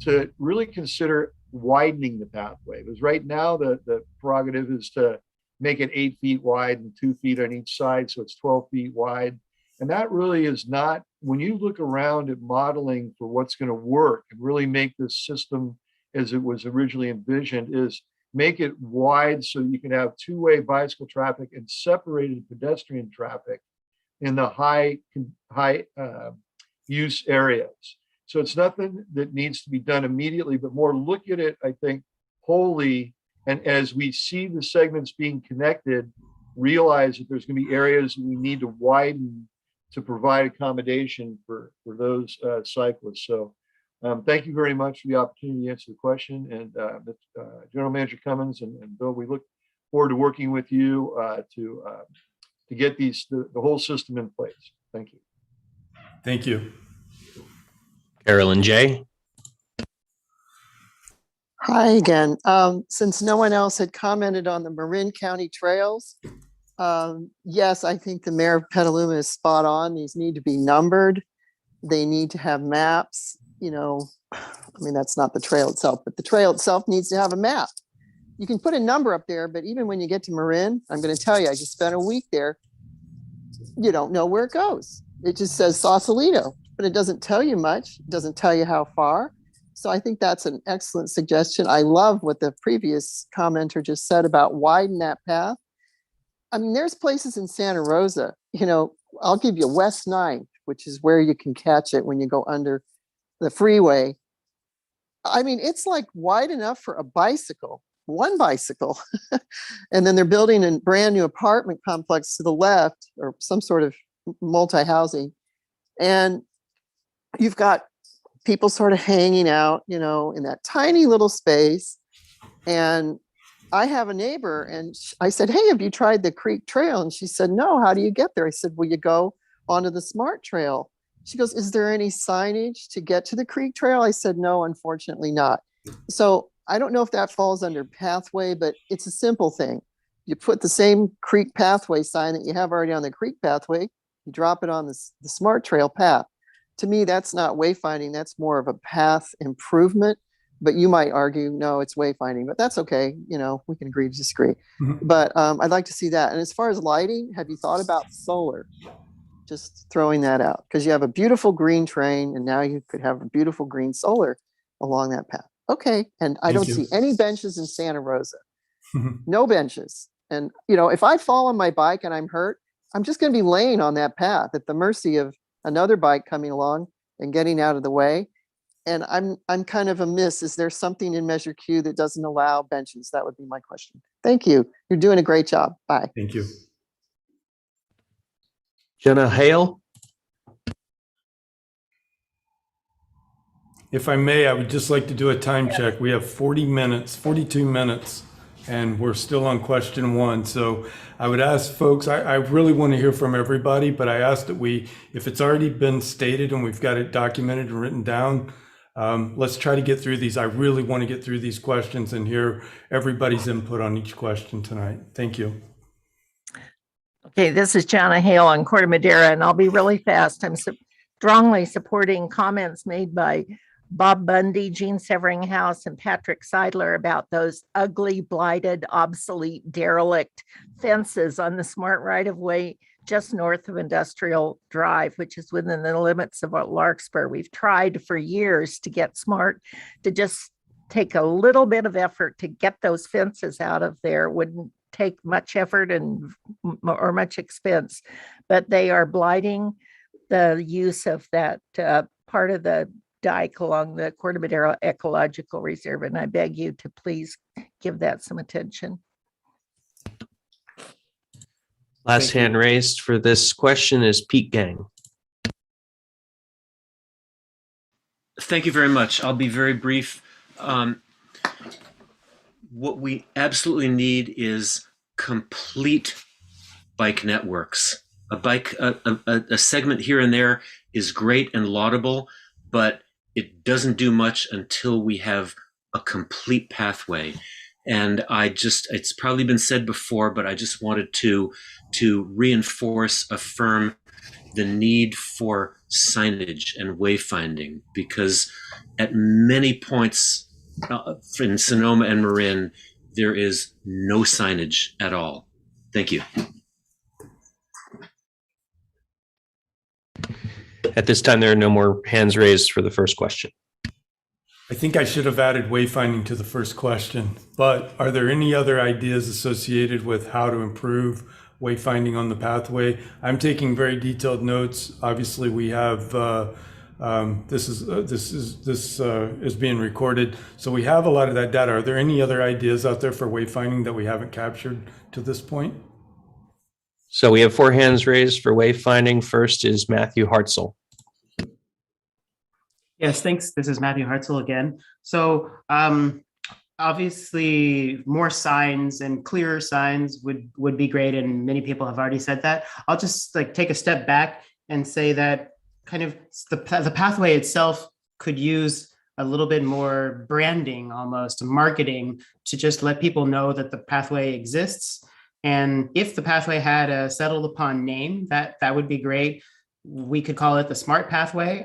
to really consider widening the pathway. Because right now the prerogative is to make it 8 feet wide and 2 feet on each side, so it's 12 feet wide. And that really is not, when you look around at modeling for what's going to work and really make this system as it was originally envisioned, is make it wide so you can have two-way bicycle traffic and separated pedestrian traffic in the high use areas. So it's nothing that needs to be done immediately, but more look at it, I think, wholly. And as we see the segments being connected, realize that there's going to be areas that we need to widen to provide accommodation for those cyclists. So thank you very much for the opportunity to answer the question. And General Manager Cumins and Bill, we look forward to working with you to get the whole system in place. Thank you. Thank you. Carolyn J. Hi again. Since no one else had commented on the Marin County trails, yes, I think the mayor of Petaluma is spot on. These need to be numbered. They need to have maps. You know, I mean, that's not the trail itself, but the trail itself needs to have a map. You can put a number up there, but even when you get to Marin, I'm going to tell you, I just spent a week there. You don't know where it goes. It just says Sausalito, but it doesn't tell you much. It doesn't tell you how far. So I think that's an excellent suggestion. I love what the previous commenter just said about widen that path. I mean, there's places in Santa Rosa, you know, I'll give you West 9th, which is where you can catch it when you go under the freeway. I mean, it's like wide enough for a bicycle, one bicycle. And then they're building a brand new apartment complex to the left, or some sort of multi-housing. And you've got people sort of hanging out, you know, in that tiny little space. And I have a neighbor and I said, hey, have you tried the Creek Trail? And she said, no, how do you get there? I said, well, you go onto the Smart Trail. She goes, is there any signage to get to the Creek Trail? I said, no, unfortunately not. So I don't know if that falls under pathway, but it's a simple thing. You put the same Creek Pathway sign that you have already on the Creek Pathway, you drop it on the Smart Trail path. To me, that's not wayfinding. That's more of a path improvement. But you might argue, no, it's wayfinding, but that's okay. You know, we can agree to disagree. Mm-hmm. But I'd like to see that. And as far as lighting, have you thought about solar? Just throwing that out, because you have a beautiful green train and now you could have a beautiful green solar along that path. Okay. And I don't see any benches in Santa Rosa. No benches. And, you know, if I fall on my bike and I'm hurt, I'm just going to be laying on that path at the mercy of another bike coming along and getting out of the way. And I'm kind of amiss. Is there something in Measure Q that doesn't allow benches? That would be my question. Thank you. You're doing a great job. Bye. Thank you. Jenna Hale. If I may, I would just like to do a time check. We have 42 minutes, and we're still on question 1. So I would ask folks, I really want to hear from everybody, but I ask that if it's already been stated and we've got it documented and written down, let's try to get through these. I really want to get through these questions and hear everybody's input on each question tonight. Thank you. Okay, this is Jana Hale on Corte Madera, and I'll be really fast. I'm strongly supporting comments made by Bob Bundy, Gene Severinghaus, and Patrick Seidler about those ugly, blighted, obsolete, derelict fences on the smart right-of-way just north of Industrial Drive, which is within the limits of Larkspur. We've tried for years to get smart to just take a little bit of effort to get those fences out of there. Wouldn't take much effort or much expense, but they are blighting the use of that part of the dike along the Corte Madera Ecological Reserve, and I beg you to please give that some attention. Last hand raised for this question is Pete Gang. Thank you very much. I'll be very brief. What we absolutely need is complete bike networks. A segment here and there is great and laudable, but it doesn't do much until we have a complete pathway. And it's probably been said before, but I just wanted to reinforce, affirm the need for signage and wayfinding, because at many points in Sonoma and Marin, there is no signage at all. Thank you. At this time, there are no more hands raised for the first question. I think I should have added wayfinding to the first question, but are there any other ideas associated with how to improve wayfinding on the pathway? I'm taking very detailed notes. Obviously, we have this is being recorded, so we have a lot of that data. Are there any other ideas out there for wayfinding that we haven't captured to this point? So we have 4 hands raised for wayfinding. First is Matthew Hartzell. Yes, thanks. This is Matthew Hartzell again. So obviously more signs and clearer signs would be great, and many people have already said that. I'll just take a step back and say that kind of the pathway itself could use a little bit more branding, almost marketing, to just let people know that the pathway exists. And if the pathway had a settled upon name, that would be great. We could call it the Smart Pathway.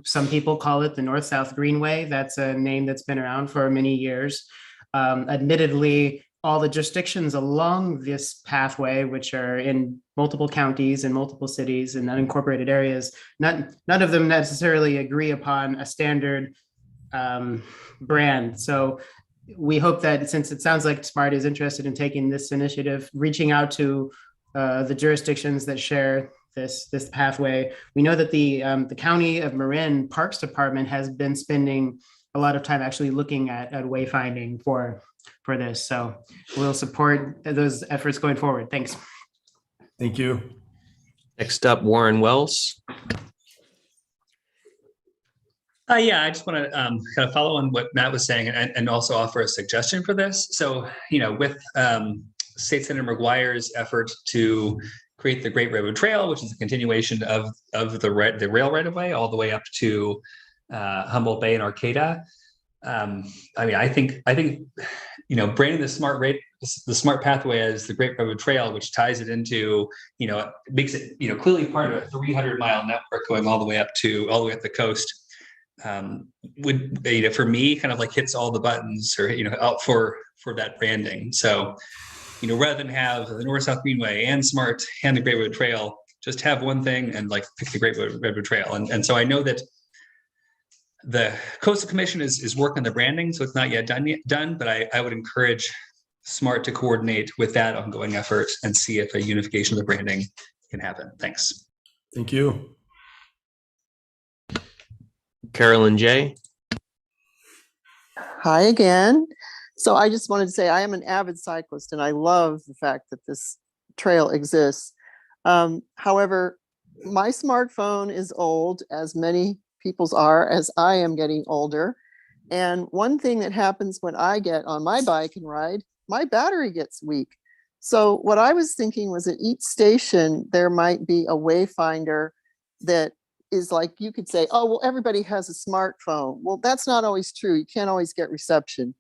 Some people call it the North-South Greenway. That's a name that's been around for many years. Admittedly, all the jurisdictions along this pathway, which are in multiple counties and multiple cities and unincorporated areas, none of them necessarily agree upon a standard brand. So we hope that, since it sounds like SMART is interested in taking this initiative, reaching out to the jurisdictions that share this pathway. We know that the County of Marin Parks Department has been spending a lot of time actually looking at wayfinding for this. So we'll support those efforts going forward. Thanks. Thank you. Next up, Warren Wells. Yeah, I just want to kind of follow on what Matt was saying and also offer a suggestion for this. So, with State Senator McGuire's effort to create the Great Railroad Trail, which is a continuation of the rail right of way all the way up to Humboldt Bay and Arcata. I think branding the smart pathway as the Great Railroad Trail, which ties it into, makes it clearly part of a 300-mile network going all the way up the coast. Would for me kind of hits all the buttons, or out for that branding. So rather than have the North-South Greenway and SMART and the Great Road Trail, just have one thing and pick the Great Road Trail. And so I know that the Coastal Commission is working on the branding, so it's not yet done, but I would encourage SMART to coordinate with that ongoing effort and see if a unification of the branding can happen. Thanks. Thank you. Carolyn J. Hi again. So I just wanted to say I am an avid cyclist and I love the fact that this trail exists. However, my smartphone is old, as many people's are, as I am getting older. And one thing that happens when I get on my bike and ride, my battery gets weak. So what I was thinking was at each station, there might be a wayfinder that is you could say, oh, well, everybody has a smartphone. Well, that's not always true. You can't always get reception.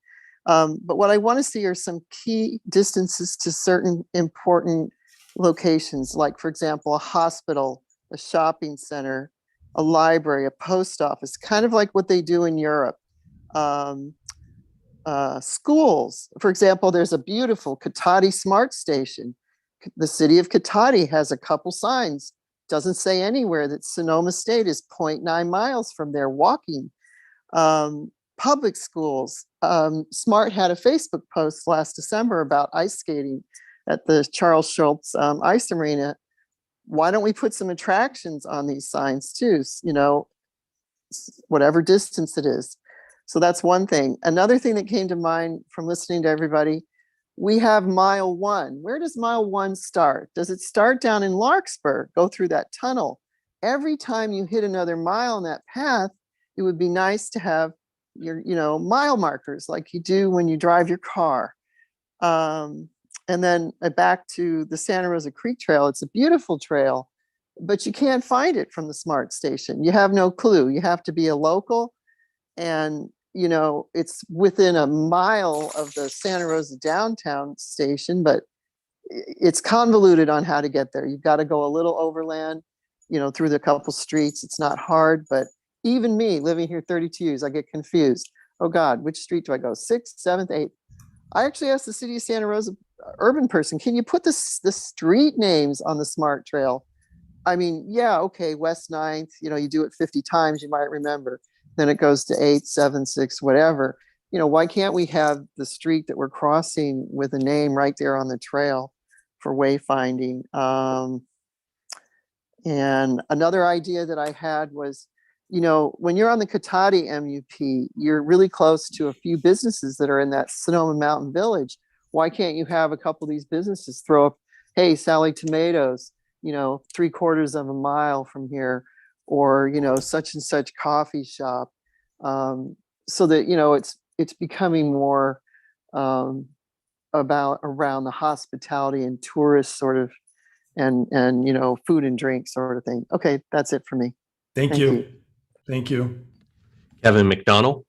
But what I want to see are some key distances to certain important locations, like, for example, a hospital, a shopping center, a library, a post office, kind of like what they do in Europe. Schools, for example, there's a beautiful Cotati Smart Station. The city of Cotati has a couple signs. Doesn't say anywhere that Sonoma State is 0.9 miles from there walking. Public schools. SMART had a Facebook post last December about ice skating at the Charles Schultz Ice Arena. Why don't we put some attractions on these signs too? Whatever distance it is. So that's one thing. Another thing that came to mind from listening to everybody, we have mile 1. Where does mile 1 start? Does it start down in Larkspur, go through that tunnel? Every time you hit another mile on that path, it would be nice to have your, mile markers like you do when you drive your car. And then back to the Santa Rosa Creek Trail. It's a beautiful trail, but you can't find it from the SMART station. You have no clue. You have to be a local, and it's within a mile of the Santa Rosa downtown station, but it's convoluted on how to get there. You've got to go a little overland. through the couple streets. It's not hard, but even me living here 32 years, I get confused. Oh God, which street do I go? 6th, 7th, 8th. I actually asked the city of Santa Rosa urban person, can you put the street names on the smart trail? I mean, yeah, okay, West 9th, you do it 50 times, you might remember. Then it goes to 8, 7, 6, whatever. Why can't we have the street that we're crossing with a name right there on the trail for wayfinding? And another idea that I had was, when you're on the Cotati MUP, you're really close to a few businesses that are in that Sonoma Mountain Village. Why can't you have a couple of these businesses throw up, hey, Sally Tomatoes, 3/4 of a mile from here, or, such and such coffee shop, so that, it's becoming more about around the hospitality and tourist sort of, and food and drink sort of thing. Okay, that's it for me. Thank you. Thank you. Kevin McDonald.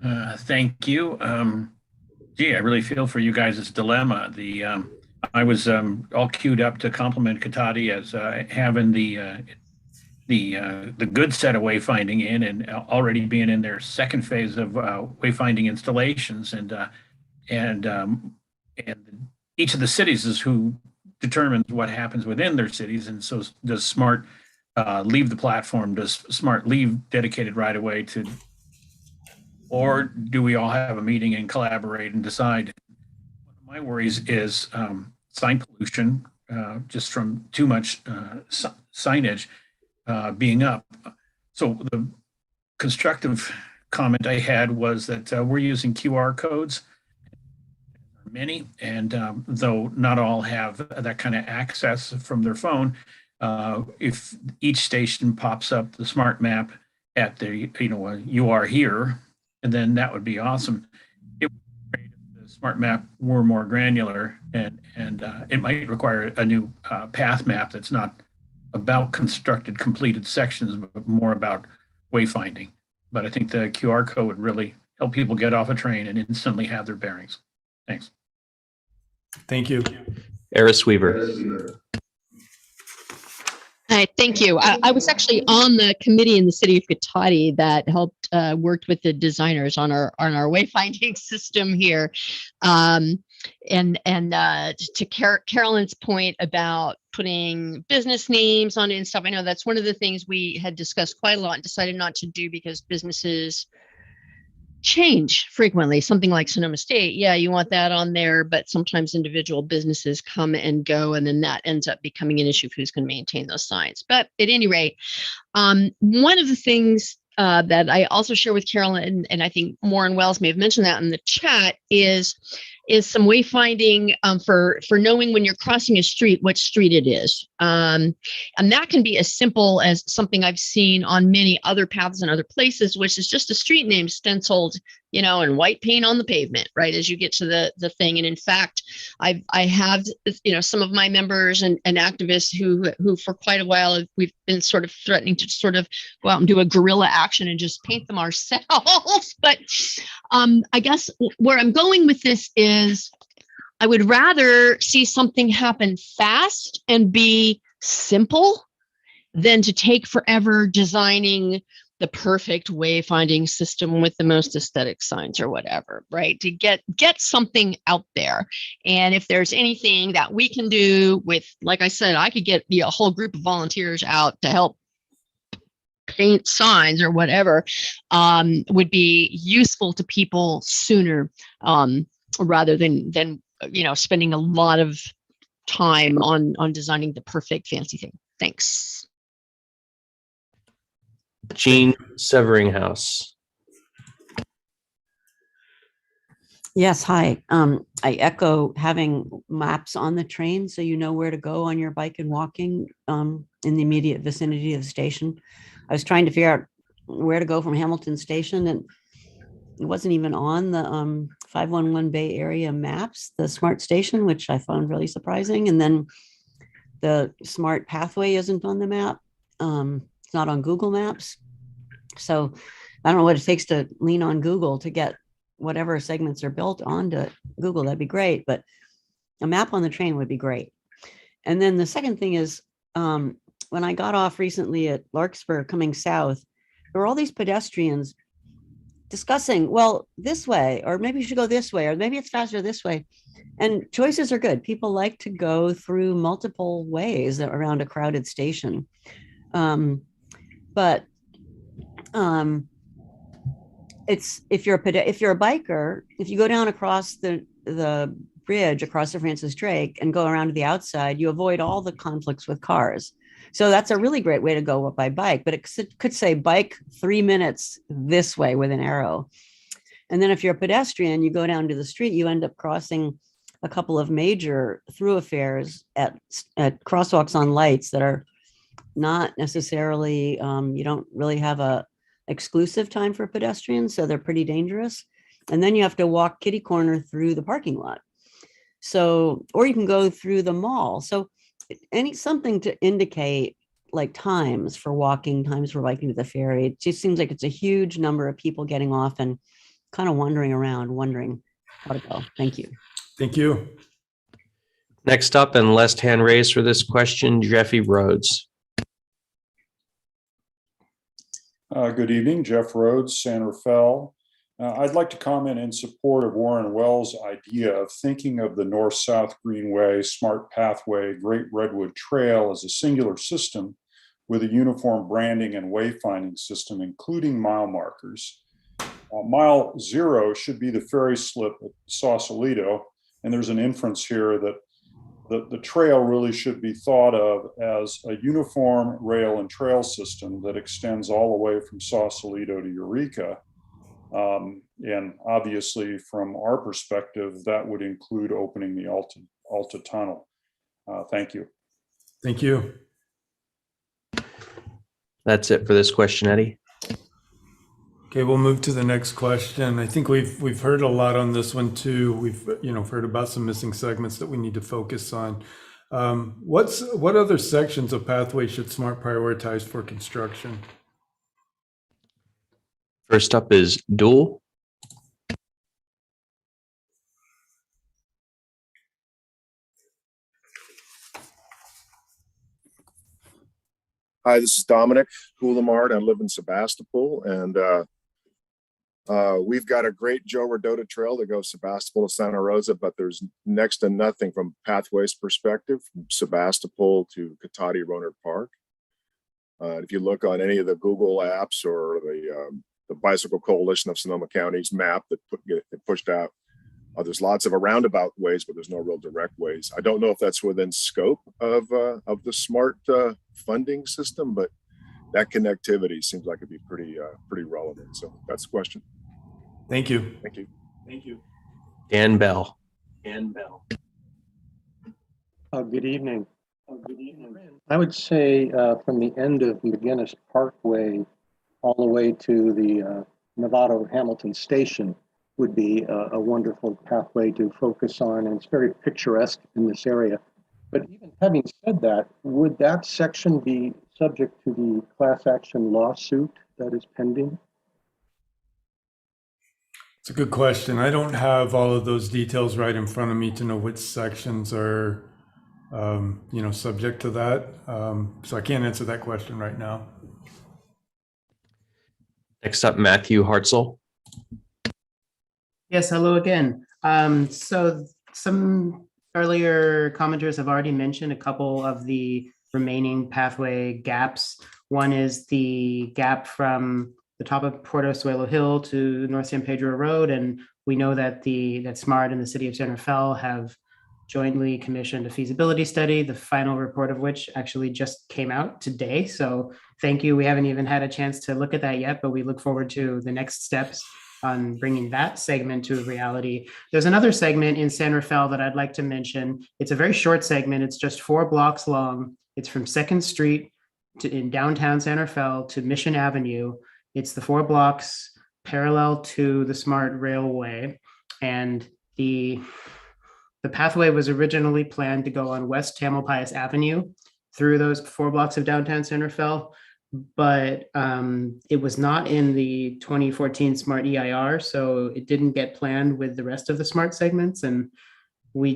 Thank you. Gee, I really feel for you guys' dilemma. I was all queued up to compliment Cotati as having the good set of wayfinding in, and already being in their second phase of wayfinding installations, and each of the cities is who determines what happens within their cities. And so does SMART leave the platform? Does SMART leave dedicated right away to, or do we all have a meeting and collaborate and decide? One of my worries is sign pollution, just from too much signage being up. So the constructive comment I had was that we're using QR codes, many, and though not all have that kind of access from their phone, if each station pops up the smart map at the, you are here, and then that would be awesome. It would be great if the smart map were more granular, and it might require a new path map that's not about constructed, completed sections, but more about wayfinding. But I think the QR code would really help people get off a train and instantly have their bearings. Thanks. Thank you. Eris Weaver. Hi, thank you. I was actually on the committee in the city of Cotati that helped worked with the designers on our wayfinding system here. And to Carolyn's point about putting business names on it and stuff, I know that's one of the things we had discussed quite a lot and decided not to do because businesses change frequently. Something like Sonoma State, yeah, you want that on there, but sometimes individual businesses come and go, and then that ends up becoming an issue of who's going to maintain those signs. But at any rate, one of the things that I also share with Carolyn, and I think Warren Wells may have mentioned that in the chat, is some wayfinding for knowing when you're crossing a street, which street it is. And that can be as simple as something I've seen on many other paths and other places, which is just a street name stenciled, in white paint on the pavement, right, as you get to the thing. And in fact, I have, some of my members and activists who for quite a while, we've been sort of threatening to sort of go out and do a guerrilla action and just paint them ourselves. But I guess where I'm going with this is I would rather see something happen fast and be simple than to take forever designing the perfect wayfinding system with the most aesthetic signs or whatever, right? To get something out there. And if there's anything that we can do with, like I said, I could get a whole group of volunteers out to help paint signs or whatever, would be useful to people sooner, rather than spending a lot of time on designing the perfect fancy thing. Thanks. Jean Severinghaus. Yes, hi. I echo having maps on the train so you know where to go on your bike and walking in the immediate vicinity of the station. I was trying to figure out where to go from Hamilton Station, and it wasn't even on the 511 Bay Area maps, the smart station, which I found really surprising. And then the smart pathway isn't on the map. It's not on Google Maps. So I don't know what it takes to lean on Google to get whatever segments are built onto Google. That'd be great. But a map on the train would be great. And then the second thing is, when I got off recently at Larkspur coming south, there were all these pedestrians discussing, well, this way, or maybe you should go this way, or maybe it's faster this way. And choices are good. People like to go through multiple ways around a crowded station. But it's if you're a biker, if you go down across the bridge across the Francis Drake and go around to the outside, you avoid all the conflicts with cars. So that's a really great way to go by bike, but it could say bike 3 minutes this way with an arrow. And then if you're a pedestrian, you go down to the street, you end up crossing a couple of major thoroughfares at crosswalks on lights that are not necessarily, you don't really have a exclusive time for pedestrians, so they're pretty dangerous. And then you have to walk kitty corner through the parking lot. So, or you can go through the mall. So something to indicate like times for walking, times for biking to the ferry. It just seems like it's a huge number of people getting off and kind of wandering around, wondering how to go. Thank you. Thank you. Next up and last hand raised for this question, Jeffy Rhodes. Good evening, Jeff Rhodes, San Rafael. I'd like to comment in support of Warren Wells' idea of thinking of the North-South Greenway, Smart Pathway, Great Redwood Trail as a singular system with a uniform branding and wayfinding system, including mile markers. Mile 0 should be the ferry slip at Sausalito, and there's an inference here that the trail really should be thought of as a uniform rail and trail system that extends all the way from Sausalito to Eureka. And obviously, from our perspective, that would include opening the Alta Tunnel. Thank you. Thank you. That's it for this question, Eddie. Okay, we'll move to the next question. I think we've heard a lot on this one too. We've heard about some missing segments that we need to focus on. What other sections of Pathway should SMART prioritize for construction? First up is Dual. Hi, this is Dominic Coulamard. I live in Sebastopol, and we've got a great Joe Rodota trail that goes Sebastopol to Santa Rosa, but there's next to nothing from Pathways perspective, from Sebastopol to Cotati Rohnert Park. If you look on any of the Google apps or the Bicycle Coalition of Sonoma County's map that pushed out, there's lots of roundabout ways, but there's no real direct ways. I don't know if that's within scope of the SMART funding system, but that connectivity seems like it'd be pretty relevant. So that's the question. Thank you. Thank you. Thank you. Dan Bell. Dan Bell. Good evening. I would say from the end of McGinnis Parkway all the way to the Novato Hamilton Station would be a wonderful pathway to focus on, and it's very picturesque in this area. But even having said that, would that section be subject to the class action lawsuit that is pending? It's a good question. I don't have all of those details right in front of me to know which sections are, subject to that. So I can't answer that question right now. Next up, Matthew Hartzell. Yes, hello again. So some earlier commenters have already mentioned a couple of the remaining pathway gaps. One is the gap from the top of Puerto Suelo Hill to North San Pedro Road. And we know that that SMART and the city of San Rafael have jointly commissioned a feasibility study, the final report of which actually just came out today. So thank you. We haven't even had a chance to look at that yet, but we look forward to the next steps on bringing that segment to reality. There's another segment in San Rafael that I'd like to mention. It's a very short segment. It's just 4 blocks long. It's from 2nd Street in downtown San Rafael to Mission Avenue. It's the 4 blocks parallel to the SMART Railway. And the pathway was originally planned to go on West Tamalpais Avenue through those 4 blocks of downtown San Rafael, but it was not in the 2014 SMART EIR, so it didn't get planned with the rest of the SMART segments. And we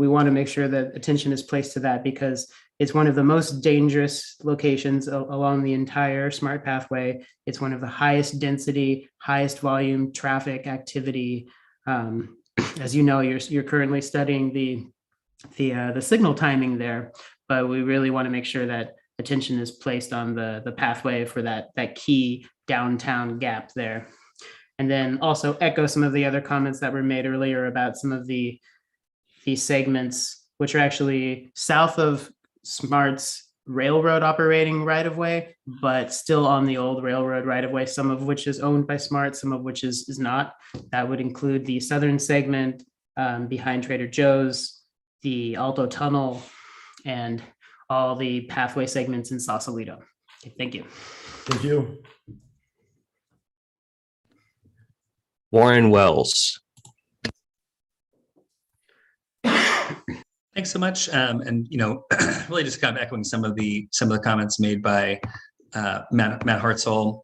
want to make sure that attention is placed to that, because it's one of the most dangerous locations along the entire smart pathway. It's one of the highest density, highest volume traffic activity. As you know, you're currently studying the signal timing there, but we really want to make sure that attention is placed on the pathway for that key downtown gap there. And then also echo some of the other comments that were made earlier about some of the segments, which are actually south of Smart's railroad operating right of way, but still on the old railroad right of way, some of which is owned by Smart, some of which is not. That would include the southern segment behind Trader Joe's, the Alto Tunnel, and all the pathway segments in Sausalito. Okay, thank you. Thank you. Warren Wells. Thanks so much. And really just kind of echoing some of the comments made by Matt Hartzell,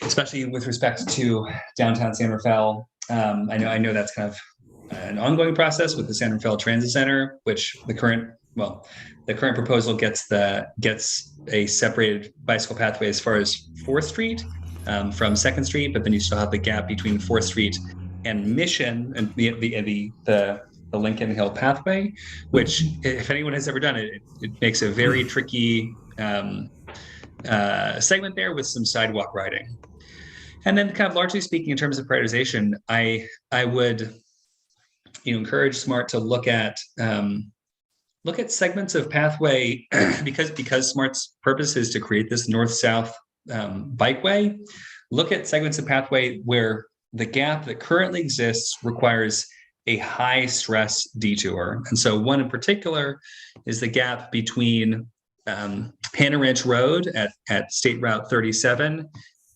especially with respect to downtown San Rafael. I know that's kind of an ongoing process with the San Rafael Transit Center, which the current proposal gets a separated bicycle pathway as far as 4th Street from 2nd Street, but then you still have the gap between 4th Street and Mission and the Lincoln Hill pathway, which, if anyone has ever done it, it makes a very tricky segment there with some sidewalk riding. And then, kind of largely speaking, in terms of prioritization, I would encourage Smart to look at segments of pathway because Smart's purpose is to create this north-south bikeway. Look at segments of pathway where the gap that currently exists requires a high stress detour. And so one in particular is the gap between Hannah Ranch Road at State Route 37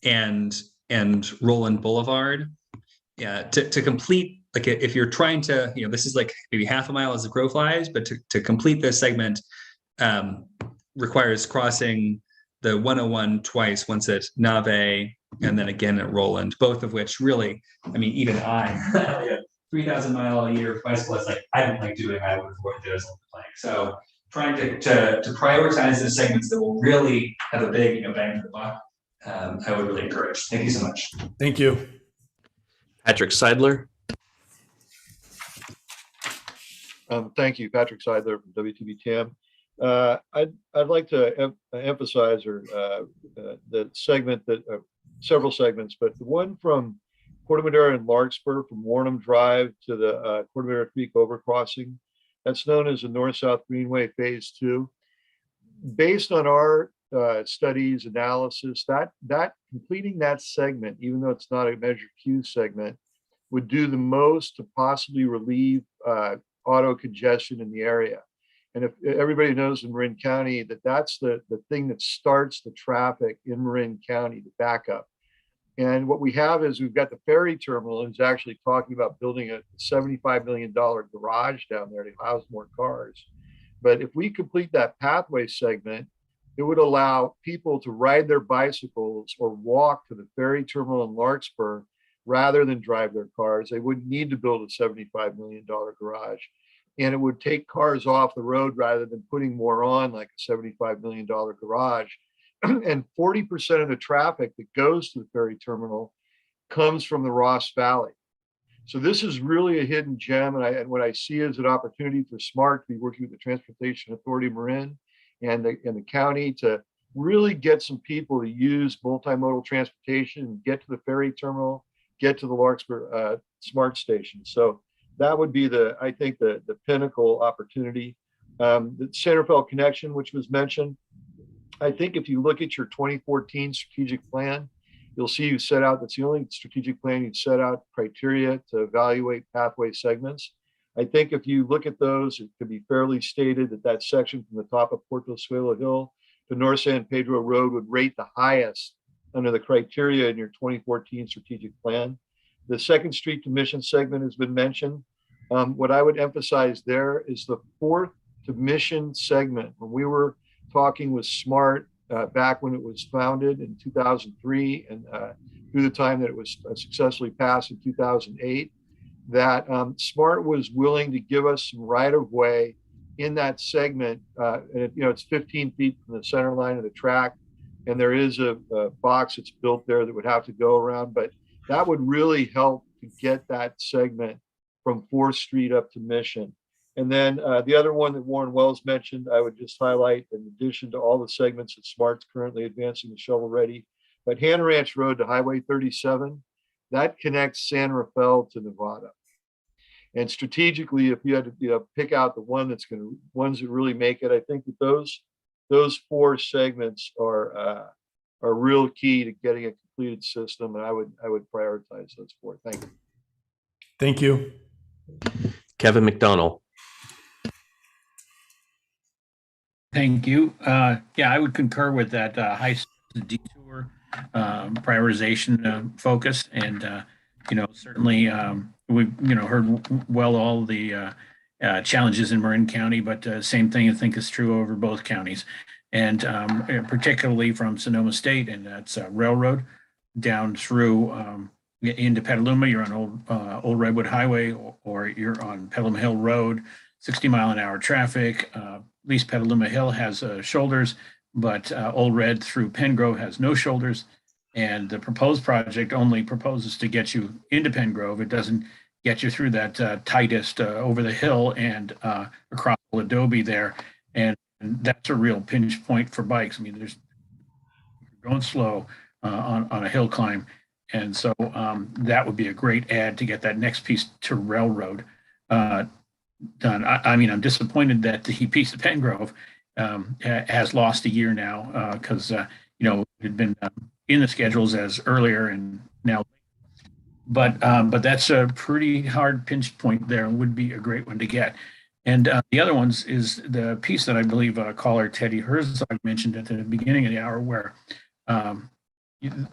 and Roland Boulevard. To complete, like if you're trying to, this is like maybe half a mile as the crow flies, but to complete this segment requires crossing the 101 twice, once at Nave and then again at Roland, both of which really, even I, 3,000 mile a year bicyclist, I don't like doing. I would avoid those on the plank. So trying to prioritize the segments that will really have a big bang for the buck, I would really encourage. Thank you so much. Thank you. Patrick Seidler. Thank you, Patrick Seidler from WTB TAM. I'd like to emphasize the segment that several segments, but the one from Corte Madera and Larkspur from Warnham Drive to the Corte Madera Creek overcrossing. That's known as the North-South Greenway Phase 2. Based on our studies, analysis, that completing that segment, even though it's not a Measure Q segment, would do the most to possibly relieve auto congestion in the area. And if everybody knows in Marin County that's the thing that starts the traffic in Marin County, the backup. And what we have is we've got the ferry terminal and is actually talking about building a $75 million garage down there to house more cars. But if we complete that pathway segment, it would allow people to ride their bicycles or walk to the ferry terminal in Larkspur rather than drive their cars. They wouldn't need to build a $75 million garage. And it would take cars off the road rather than putting more on, like a $75 million garage. And 40% of the traffic that goes to the ferry terminal comes from the Ross Valley. So this is really a hidden gem. And what I see is an opportunity for Smart to be working with the Transportation Authority of Marin and the county to really get some people to use multimodal transportation and get to the ferry terminal, get to the Larkspur Smart Station. So that would be I think the pinnacle opportunity. The San Rafael connection, which was mentioned, I think if you look at your 2014 strategic plan, you'll see you set out, that's the only strategic plan you've set out criteria to evaluate pathway segments. I think if you look at those, it could be fairly stated that section from the top of Portozuelo Hill to North San Pedro Road would rate the highest under the criteria in your 2014 strategic plan. The 2nd Street to Mission segment has been mentioned. What I would emphasize there is the 4th to Mission segment. When we were talking with Smart back when it was founded in 2003 and through the time that it was successfully passed in 2008, that SMART was willing to give us some right of way in that segment. And it's 15 feet from the center line of the track. And there is a box that's built there that would have to go around, but that would really help to get that segment from 4th Street up to Mission. And then the other one that Warren Wells mentioned, I would just highlight, in addition to all the segments that SMART's currently advancing to shovel ready, but Hannah Ranch Road to Highway 37, that connects San Rafael to Nevada. And strategically, if you had to pick out the ones that really make it, I think that those 4 segments are real key to getting a completed system, and I would prioritize those 4. Thank you. Thank you. Kevin McDonald. Thank you. Yeah, I would concur with that high detour prioritization focus, and certainly we've heard well all the challenges in Marin County, but same thing I think is true over both counties, and particularly from Sonoma State, and that's railroad down through into Petaluma. You're on Old Redwood Highway, or you're on Petaluma Hill Road, 60-mile-an-hour traffic. At least Petaluma Hill has shoulders, but Old Red through Pengrove has no shoulders. And the proposed project only proposes to get you into Pengrove. It doesn't get you through that tightest over the hill and across Adobe there. And that's a real pinch point for bikes. I mean, you're going slow on a hill climb. And so that would be a great add to get that next piece to railroad done. I'm disappointed that the piece of Pengrove has lost a year now because, it had been in the schedules as earlier and now. But that's a pretty hard pinch point there and would be a great one to get. And the other ones is the piece that I believe caller Teddy Herzog mentioned at the beginning of the hour, where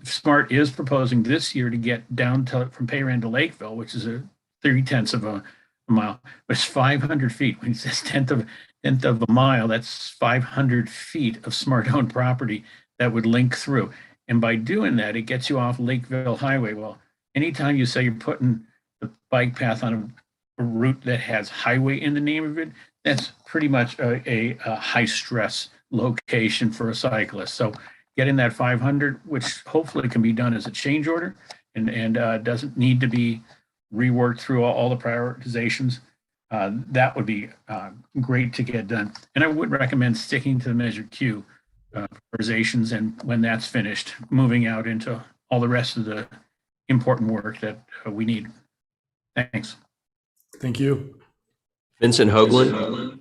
SMART is proposing this year to get down from Payran to Lakeville, which is a 3/10 of a mile, but it's 500 feet. When he says tenth of a mile, that's 500 feet of SMART-owned property that would link through. And by doing that, it gets you off Lakeville Highway. Well, anytime you say you're putting the bike path on a route that has highway in the name of it, that's pretty much a high stress location for a cyclist. So getting that 500, which hopefully can be done as a change order and doesn't need to be reworked through all the prioritizations, that would be great to get done. And I would recommend sticking to the Measure Q prioritizations, and when that's finished, moving out into all the rest of the important work that we need. Thanks. Thank you. Vincent Hoagland.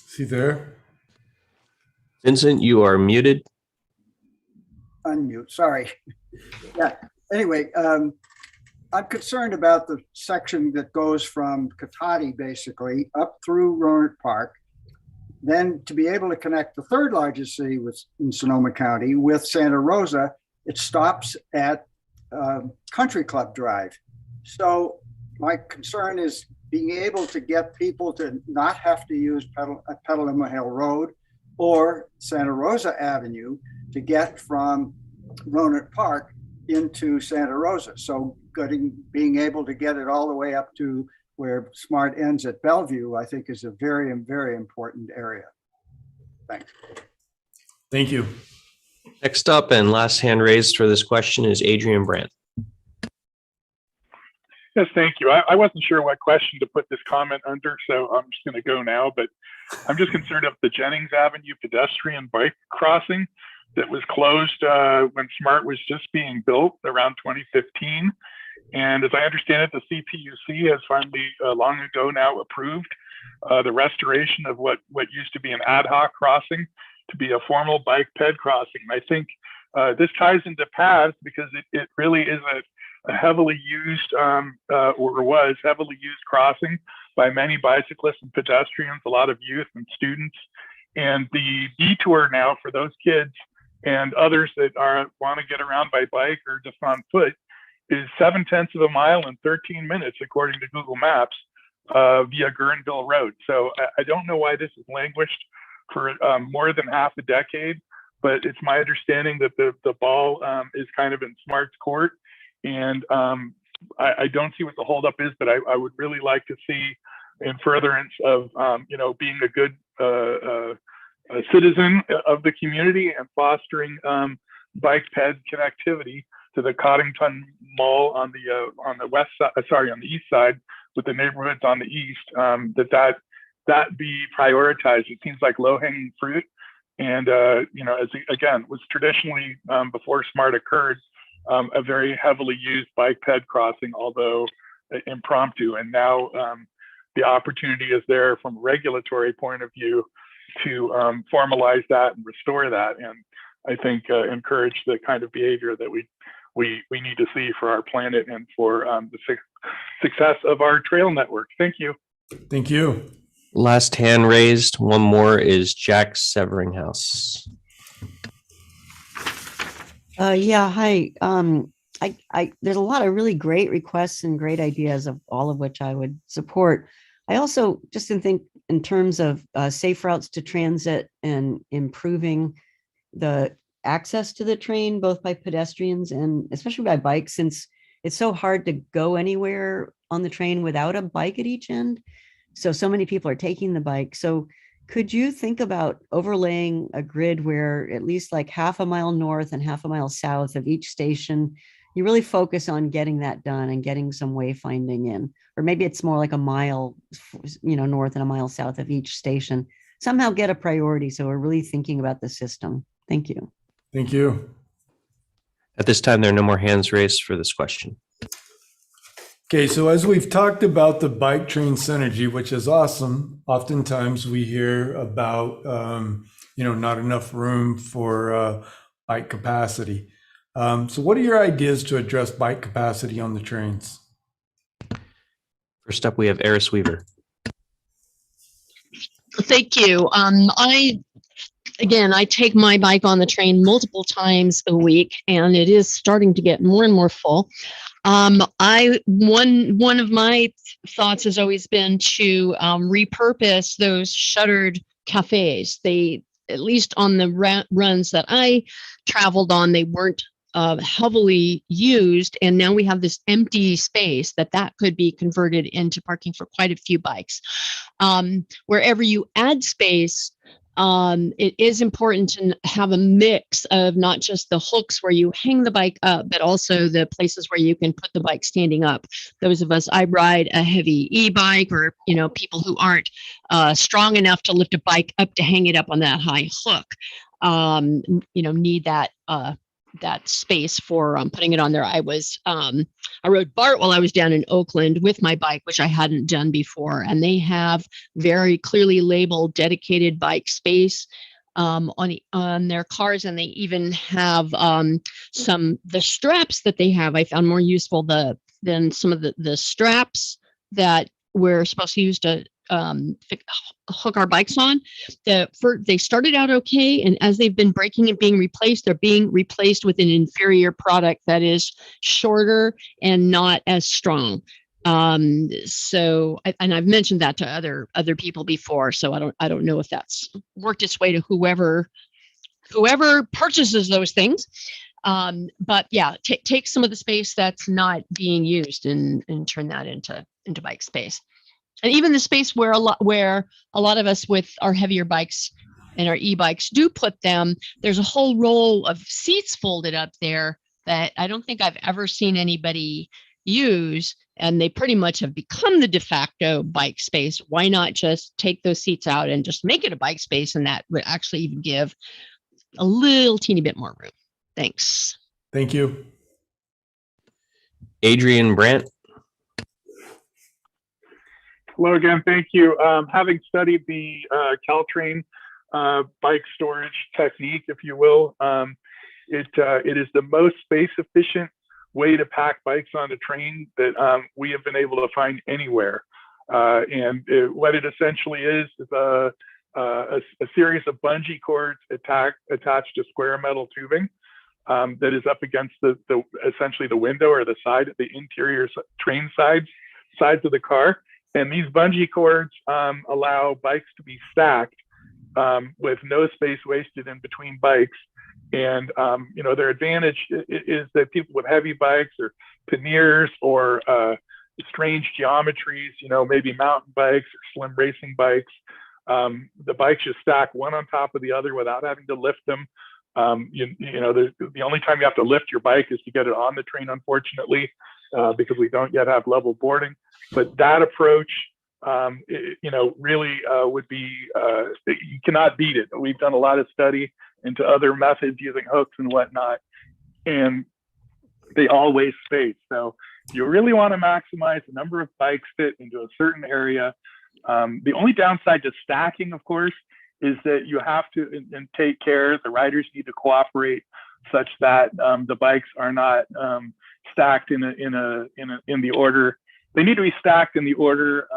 Is he there? Vincent, you are muted. Unmute, sorry. Yeah, anyway, I'm concerned about the section that goes from Cotati basically up through Rohnert Park, then to be able to connect the third largest city in Sonoma County with Santa Rosa, it stops at Country Club Drive. So my concern is being able to get people to not have to use Petaluma Hill Road or Santa Rosa Avenue to get from Rohnert Park into Santa Rosa. So being able to get it all the way up to where SMART ends at Bellevue, I think is a very, very important area. Thanks. Thank you. Next up and last hand raised for this question is Adrian Brandt. Yes, thank you. I wasn't sure what question to put this comment under, so I'm just going to go now, but I'm just concerned of the Jennings Avenue pedestrian bike crossing that was closed when SMART was just being built around 2015. And as I understand it, the CPUC has finally long ago now approved the restoration of what used to be an ad hoc crossing to be a formal bike ped crossing. And I think this ties into paths because it really is a heavily used or was heavily used crossing by many bicyclists and pedestrians, a lot of youth and students. And the detour now for those kids and others that want to get around by bike or just on foot is 0.7 of a mile in 13 minutes, according to Google Maps. via Guerneville Road. So I don't know why this has languished for more than half a decade, but it's my understanding that the ball is kind of in Smart's court, and I don't see what the holdup is, but I would really like to see, in furtherance of being a good a citizen of the community and fostering bike ped connectivity to the Coddington Mall on the west side, on the east side, with the neighborhoods on the east, that be prioritized. It seems like low-hanging fruit, and as again was traditionally before Smart occurred, a very heavily used bike ped crossing, although impromptu. And now the opportunity is there from a regulatory point of view to formalize that and restore that, and I think encourage the kind of behavior that we need to see for our planet and for the success of our trail network. Thank you. Thank you. Last hand raised. One more is Jack Severinghaus. Yeah, hi. There's a lot of really great requests and great ideas, of all of which I would support. I also just think in terms of safe routes to transit and improving the access to the train, both by pedestrians and especially by bikes, since it's so hard to go anywhere on the train without a bike at each end. So many people are taking the bike. So could you think about overlaying a grid where at least like half a mile north and half a mile south of each station, you really focus on getting that done and getting some wayfinding in? Or maybe it's more like a mile, north and a mile south of each station. Somehow get a priority, so we're really thinking about the system. Thank you. Thank you. At this time, there are no more hands raised for this question. Okay, so as we've talked about the bike train synergy, which is awesome, oftentimes we hear about, not enough room for bike capacity. So what are your ideas to address bike capacity on the trains? First up, we have Eris Weaver. Thank you. I take my bike on the train multiple times a week, and it is starting to get more and more full. One of my thoughts has always been to repurpose those shuttered cafes. They, at least on the runs that I traveled on, they weren't heavily used, and now we have this empty space that could be converted into parking for quite a few bikes. Wherever you add space, it is important to have a mix of not just the hooks where you hang the bike up, but also the places where you can put the bike standing up. Those of us, I ride a heavy e-bike, or people who aren't strong enough to lift a bike up to hang it up on that high hook, need that space for putting it on there. I rode BART while I was down in Oakland with my bike, which I hadn't done before, and they have very clearly labeled dedicated bike space on their cars, and they even have the straps that they have I found more useful than some of the straps that we're supposed to use to hook our bikes on. They started out okay, and as they've been breaking and being replaced, they're being replaced with an inferior product that is shorter and not as strong. So I've mentioned that to other people before, so I don't know if that's worked its way to whoever purchases those things. But yeah, take some of the space that's not being used and turn that into bike space. And even the space where a lot of us with our heavier bikes and our e-bikes do put them, there's a whole row of seats folded up there that I don't think I've ever seen anybody use, and they pretty much have become the de facto bike space. Why not just take those seats out and just make it a bike space, and that would actually even give a little teeny bit more room. Thanks. Thank you. Adrian Brandt. Hello again. Thank you. Having studied the Caltrain bike storage technique, if you will, it is the most space efficient way to pack bikes on a train that we have been able to find anywhere. What it essentially is a series of bungee cords attached to square metal tubing that is up against essentially the window or the interior train sides of the car. And these bungee cords allow bikes to be stacked with no space wasted in between bikes. And, their advantage is that people with heavy bikes or panniers or strange geometries, maybe mountain bikes or slim racing bikes, the bikes just stack one on top of the other without having to lift them. The only time you have to lift your bike is to get it on the train, unfortunately, because we don't yet have level boarding. But that approach, really would be, you cannot beat it. We've done a lot of study into other methods using hooks and whatnot, and they all waste space. So you really want to maximize the number of bikes fit into a certain area. The only downside to stacking, of course, is that you have to and take care. The riders need to cooperate such that the bikes are not stacked in the order. They need to be stacked in the order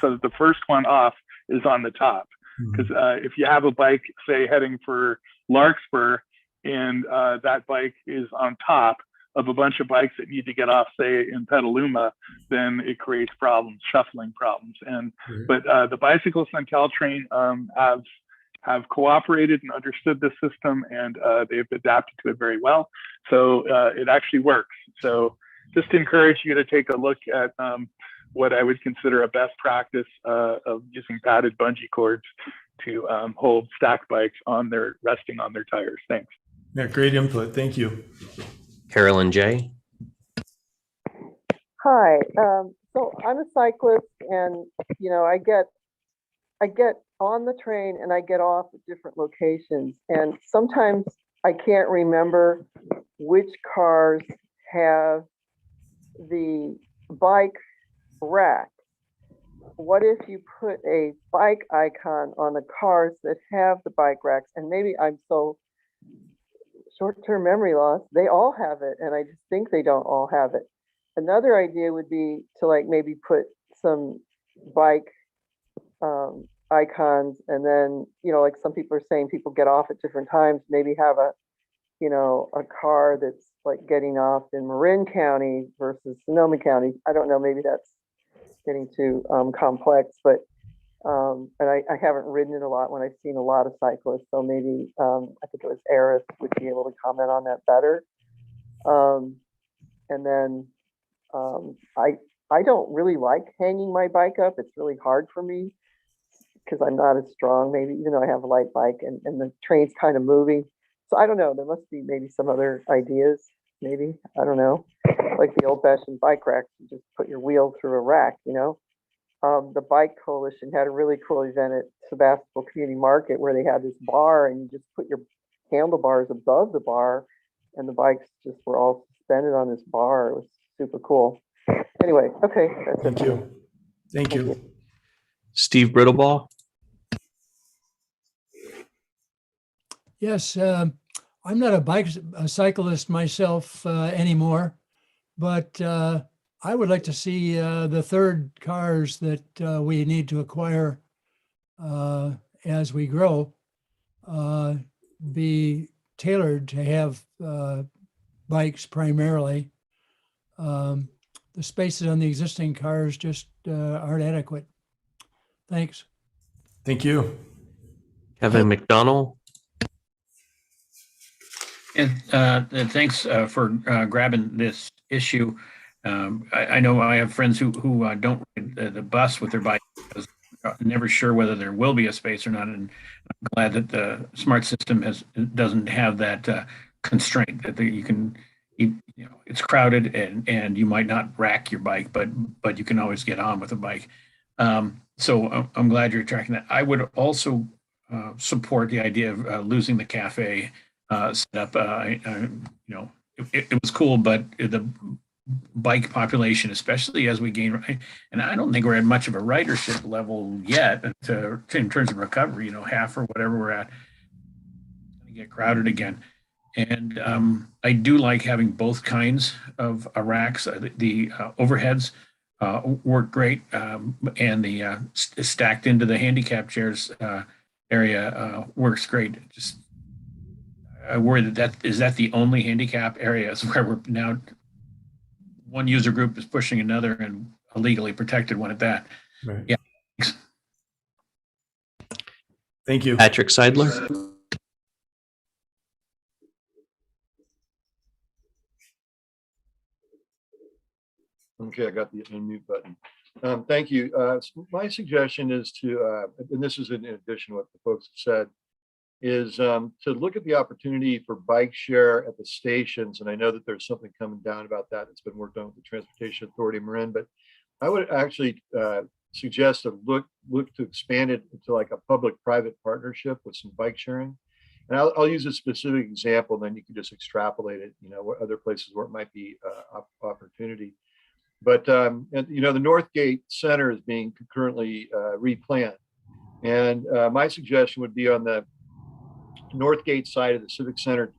so that the first one off is on the top. Because if you have a bike, say, heading for Larkspur, and that bike is on top of a bunch of bikes that need to get off, say, in Petaluma, then it creates problems, shuffling problems. But the bicyclists on Caltrain have cooperated and understood the system, and they've adapted to it very well. So it actually works. So just to encourage you to take a look at what I would consider a best practice of using padded bungee cords to hold stacked bikes resting on their tires. Thanks. Yeah, great input. Thank you. Carolyn J. Hi. So I'm a cyclist, and I get on the train and I get off at different locations, and sometimes I can't remember which cars have the bike rack. What if you put a bike icon on the cars that have the bike racks? And maybe I'm so short-term memory loss, they all have it, and I just think they don't all have it. Another idea would be to maybe put some bike icons, and then some people are saying people get off at different times, maybe have a car that's getting off in Marin County versus Sonoma County. I don't know, maybe that's getting too complex, but and I haven't ridden it a lot when I've seen a lot of cyclists, so maybe I think it was Eris would be able to comment on that better. And then I don't really like hanging my bike up. It's really hard for me because I'm not as strong, maybe, even though I have a light bike, and the train's kind of moving. So I don't know, there must be maybe some other ideas, maybe, I don't know, like the old fashioned bike racks, you just put your wheel through a rack, The Bike Coalition had a really cool event at Sebastopol Community Market where they had this bar, and you just put your handlebars above the bar, and the bikes just were all suspended on this bar. It was super cool. Anyway, okay, that's Thank it. you. Thank you. Steve Brittleball. Yes, I'm not a cyclist myself anymore, but I would like to see the third cars that we need to acquire as we grow be tailored to have bikes primarily. The spaces on the existing cars just aren't adequate. Thanks. Thank you. Kevin McDonald. And thanks for grabbing this issue. I know I have friends who don't ride the bus with their bike because they're never sure whether there will be a space or not. And I'm glad that the smart system doesn't have that constraint that you can, it's crowded and you might not rack your bike, but you can always get on with a bike. So I'm glad you're tracking that. I would also support the idea of losing the cafe set up. It was cool, but the bike population, especially as we gain, and I don't think we're at much of a ridership level yet in terms of recovery, half or whatever we're at, it's going to get crowded again. And I do like having both kinds of racks. The overheads work great, and the stacked into the handicap chairs area works great. Just I worry that is that the only handicap areas where we're now one user group is pushing another, and a legally protected one at that. Right. Yeah. Thanks. Thank you. Patrick Seidler. Okay, I got the unmute button. Thank you. My suggestion is to, and this is in addition to what the folks have said, is to look at the opportunity for bike share at the stations. And I know that there's something coming down about that. It's been worked on with the Transportation Authority of Marin, but I would actually suggest to look to expand it into like a public-private partnership with some bike sharing. And I'll use a specific example, then you can just extrapolate it, you know, what other places where it might be opportunity. But, you know, the Northgate Center is being currently replanned. And my suggestion would be on the Northgate side of the Civic Center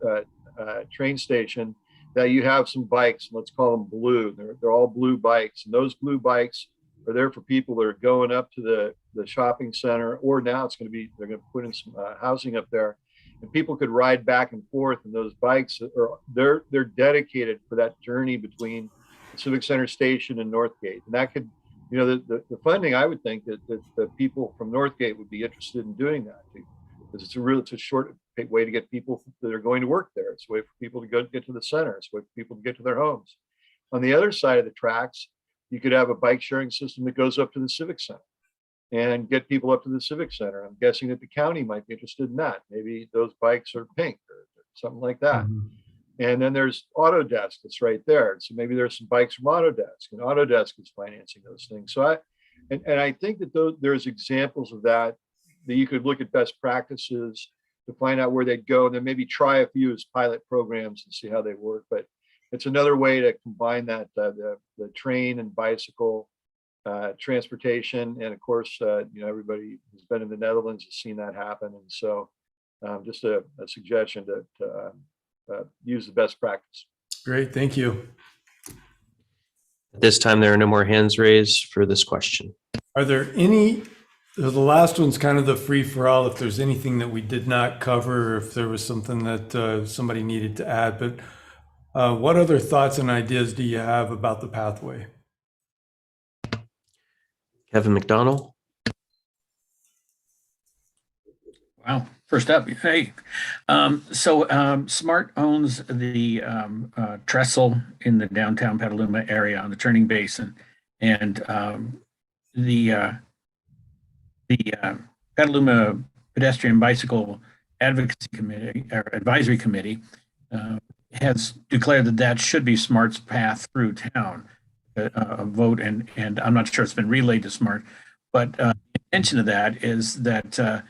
train station that you have some bikes, let's call them blue. They're all blue bikes. And those blue bikes are there for people that are going up to the shopping center, or now it's going to be, they're going to put in some housing up there. And people could ride back and forth, and those bikes are they're dedicated for that journey between the Civic Center station and Northgate. And that could, you know, the funding, I would think that the people from Northgate would be interested in doing that, because it's a short way to get people that are going to work there. It's a way for people to get to the center. It's a way for people to get to their homes. On the other side of the tracks, you could have a bike sharing system that goes up to the Civic Center and get people up to the Civic Center. I'm guessing that the county might be interested in that. Maybe those bikes are pink or something like that. Mm-hmm. And then there's Autodesk that's right there. So maybe there's some bikes from Autodesk, and Autodesk is financing those things. So I think that there's examples of that you could look at best practices to find out where they'd go, and then maybe try a few as pilot programs and see how they work. But it's another way to combine that the train and bicycle transportation. And of course, you know, everybody who's been in the Netherlands has seen that happen. And so just a suggestion to use the best practice. Great, thank you. At this time, there are no more hands raised for this question. Are there any, the last one's kind of the free for all, if there's anything that we did not cover, or if there was something that somebody needed to add, but what other thoughts and ideas do you have about the pathway? Kevin McDonald. Wow. First up, hey. So SMART owns the trestle in the downtown Petaluma area on the Turning Basin, and the Petaluma Pedestrian Bicycle Advocacy Committee or Advisory Committee has declared that should be SMART's path through town. A vote, and I'm not sure it's been relayed to SMART, but the intention of that is that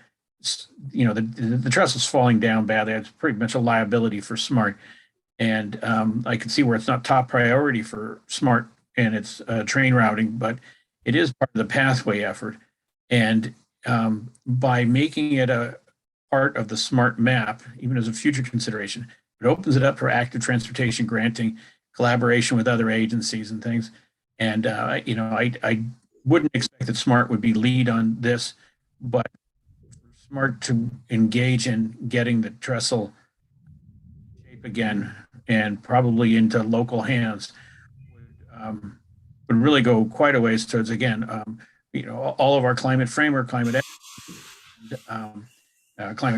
you know, the trestle's falling down badly. It's pretty much a liability for SMART, and I can see where it's not top priority for SMART and its train routing, but it is part of the pathway effort. And by making it a part of the SMART map, even as a future consideration, it opens it up for active transportation granting, collaboration with other agencies and things. And you know, I wouldn't expect that SMART would be lead on this, but SMART to engage in getting the trestle shape again and probably into local hands would really go quite a ways towards, again, you know, all of our climate framework, climate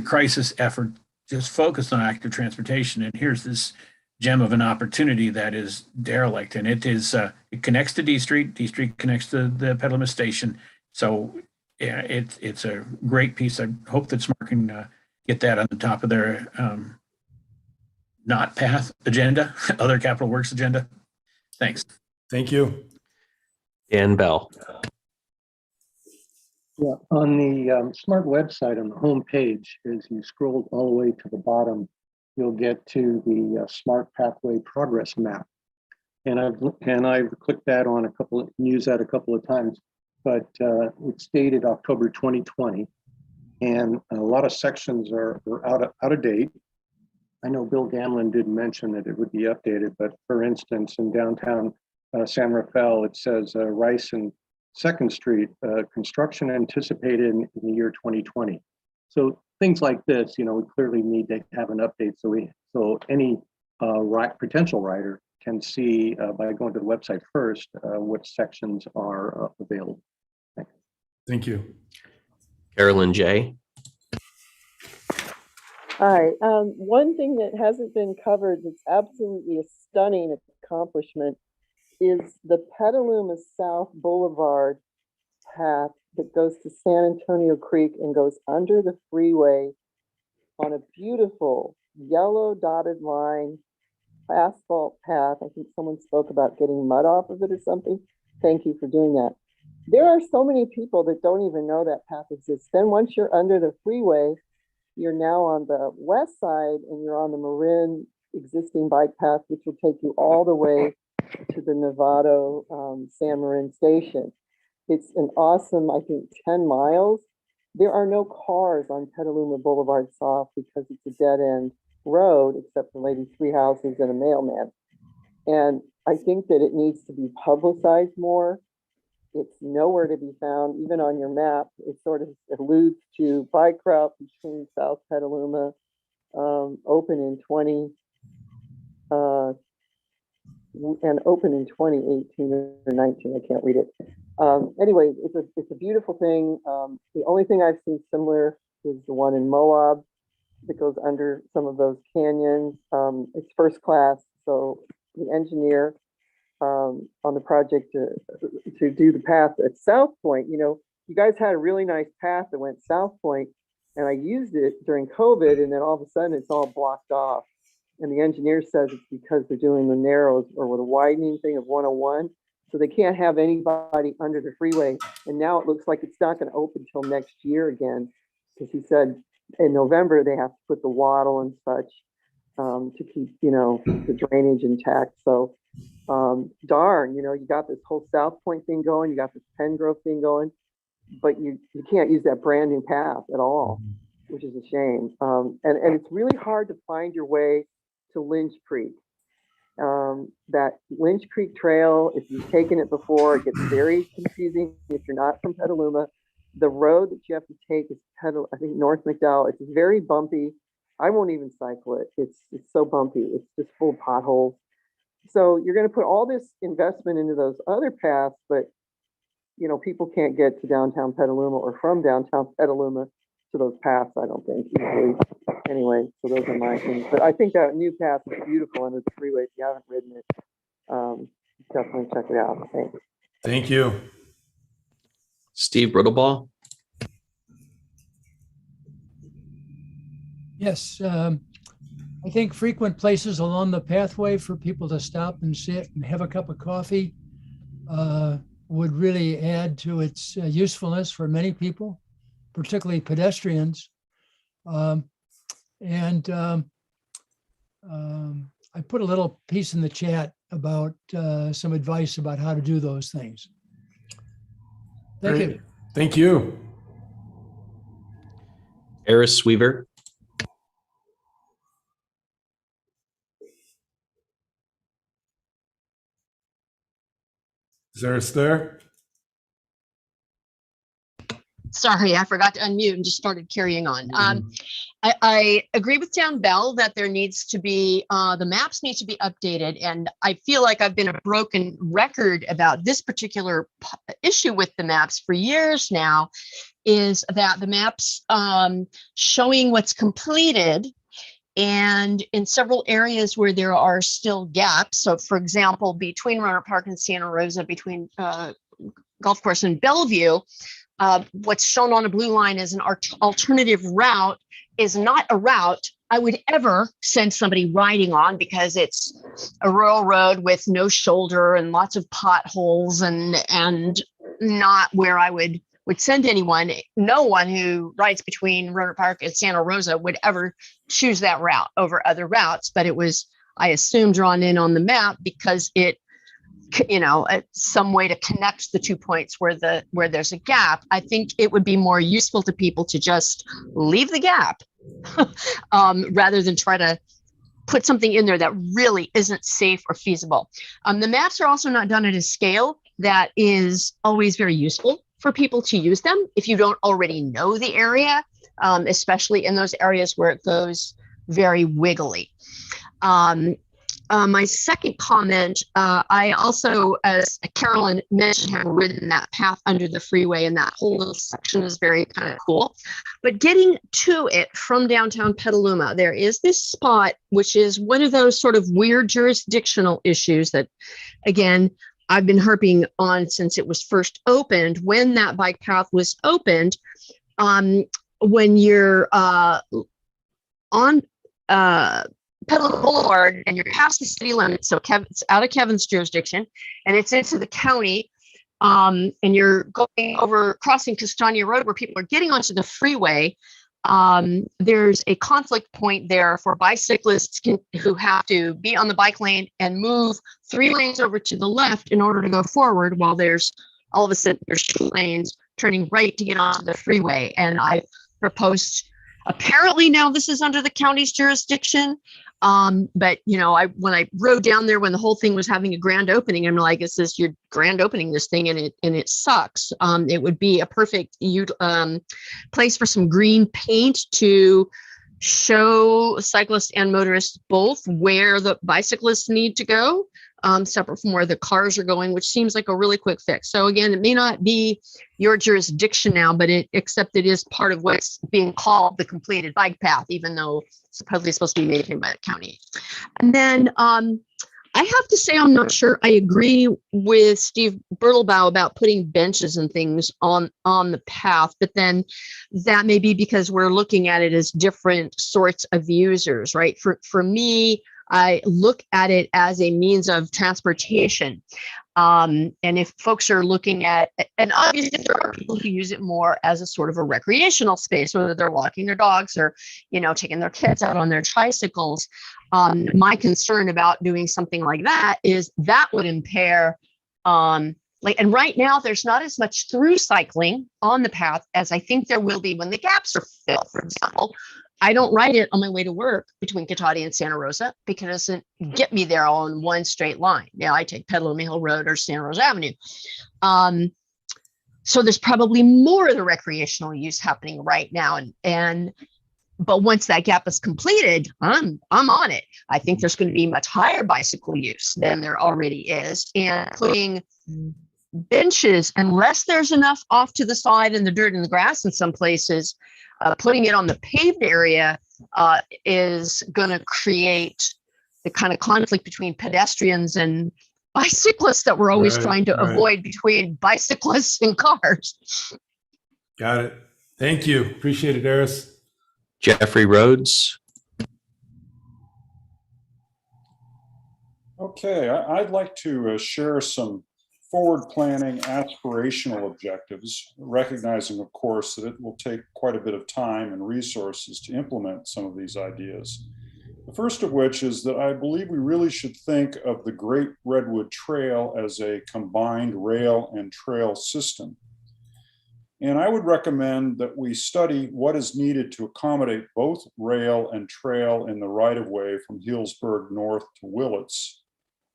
crisis effort just focused on active transportation. And here's this gem of an opportunity that is derelict, and it is it connects to D Street. D Street connects to the Petaluma station. So yeah, it's a great piece. I hope that SMART can get that on the top of their not path agenda, other capital works agenda. Thanks. Thank you. Dan Bell. Yeah, on the SMART website, on the home page, as you scroll all the way to the bottom, you'll get to the SMART Pathway Progress Map. And I've clicked that on used that a couple of times, but it's dated October 2020. And a lot of sections are out of date. I know Bill Gamlin did mention that it would be updated, but for instance, in downtown San Rafael, it says Rice and 2nd Street, construction anticipated in the year 2020. So things like this, you know, we clearly need to have an update so any potential rider can see by going to the website first which sections are available. Thank you. Carolyn J. Hi. One thing that hasn't been covered that's absolutely a stunning accomplishment is the Petaluma South Boulevard path that goes to San Antonio Creek and goes under the freeway on a beautiful yellow dotted line asphalt path. I think someone spoke about getting mud off of it or something. Thank you for doing that. There are so many people that don't even know that path exists. Then once you're under the freeway, you're now on the west side and you're on the Marin existing bike path, which will take you all the way to the Novato San Marin station. It's an awesome, I think, 10 miles. There are no cars on Petaluma Boulevard South because it's a dead end road, except for maybe 3 houses and a mailman. And I think that it needs to be publicized more. It's nowhere to be found, even on your map. It sort of alludes to bike route between South Petaluma, open in 2018 or 19. I can't read it. Anyway, it's a beautiful thing. The only thing I've seen similar is the one in Moab that goes under some of those canyons. It's first class, so the engineer on the project to do the path at South Point, you guys had a really nice path that went South Point, and I used it during COVID, and then all of a sudden it's all blocked off. And the engineer says it's because they're doing the narrows or the widening thing of 101. So they can't have anybody under the freeway. And now it looks like it's not going to open till next year again, because he said in November they have to put the wattle and such to keep, the drainage intact. So darn, you got this whole South Point thing going, you got this Pengrove thing going, but you can't use that brand new path at all, which is a shame. And it's really hard to find your way to Lynch Creek. That Lynch Creek Trail, if you've taken it before, it gets very confusing if you're not from Petaluma. The road that you have to take is I think North McDowell. It's very bumpy. I won't even cycle it. It's so bumpy. It's just full of potholes. So you're going to put all this investment into those other paths, but people can't get to downtown Petaluma or from downtown Petaluma to those paths, I don't think, easily. Anyway, so those are my things. But I think that new path is beautiful under the freeway. If you haven't ridden it, definitely check it out. Thanks. Thank you. Steve Riddleball. Yes, I think frequent places along the pathway for people to stop and sit and have a cup of coffee would really add to its usefulness for many people, particularly pedestrians. I put a little piece in the chat about some advice about how to do those things. Thank Great. you. Thank you. Eris Weaver. Is Eris there? Sorry, I forgot to unmute and just started carrying on. I agree with Dan Bell that there needs to be, the maps need to be updated. And I feel like I've been a broken record about this particular issue with the maps for years now, is that the maps showing what's completed and in several areas where there are still gaps. So for example, between Rohnert Park and Santa Rosa, between Golf Course and Bellevue, what's shown on a blue line as an alternative route is not a route I would ever send somebody riding on, because it's a rural road with no shoulder and lots of potholes and not where I would send anyone. No one who rides between Rohnert Park and Santa Rosa would ever choose that route over other routes, but it was, I assume, drawn in on the map because it, some way to connect the 2 points where there's a gap. I think it would be more useful to people to just leave the gap rather than try to put something in there that really isn't safe or feasible. The maps are also not done at a scale that is always very useful for people to use them if you don't already know the area, especially in those areas where it goes very wiggly. my second comment, I also, as Carolyn mentioned, have ridden that path under the freeway, and that whole little section is very kind of cool. But getting to it from downtown Petaluma, there is this spot, which is one of those sort of weird jurisdictional issues that, again, I've been harping on since it was first opened. When that bike path was opened, when you're on Petaluma Boulevard and you're past the city limits, so it's out of Kevin's jurisdiction and it's into the county, and you're going over, crossing Castagna Road where people are getting onto the freeway, there's a conflict point there for bicyclists who have to be on the bike lane and move 3 lanes over to the left in order to go forward, while there's all of a sudden there's 2 lanes turning right to get onto the freeway. And I proposed, apparently now this is under the county's jurisdiction. But you know, when I rode down there when the whole thing was having a grand opening, I'm like, it says you're grand opening this thing and it sucks. It would be a perfect place for some green paint to show cyclists and motorists both where the bicyclists need to go, separate from where the cars are going, which seems like a really quick fix. So again, it may not be your jurisdiction now, but except it is part of what's being called the completed bike path, even though supposedly it's supposed to be maintained by the county. And then I have to say, I'm not sure I agree with Steve Bertelbaugh about putting benches and things on the path, but then that may be because we're looking at it as different sorts of users, right? For me, I look at it as a means of transportation. And if folks are looking at, and obviously there are people who use it more as a sort of a recreational space, whether they're walking their dogs or, you know, taking their kids out on their tricycles. My concern about doing something like that is that would impair, and right now there's not as much through cycling on the path as I think there will be when the gaps are filled. For example, I don't ride it on my way to work between Cotati and Santa Rosa because it doesn't get me there all in one straight line. Now I take Petaluma Hill Road or Santa Rosa Avenue. So there's probably more of the recreational use happening right now. But once that gap is completed, I'm on it. I think there's going to be much higher bicycle use than there already is. And putting benches, unless there's enough off to the side in the dirt and the grass in some places, putting it on the paved area is going to create the kind of conflict between pedestrians and bicyclists that we're always trying to avoid between bicyclists and cars. Got it. Thank you. Appreciate it, Eris. Jeffrey Rhodes. Okay, I'd like to share some forward planning aspirational objectives, recognizing, of course, that it will take quite a bit of time and resources to implement some of these ideas. The first of which is that I believe we really should think of the Great Redwood Trail as a combined rail and trail system. And I would recommend that we study what is needed to accommodate both rail and trail in the right-of-way from Healdsburg north to Willits,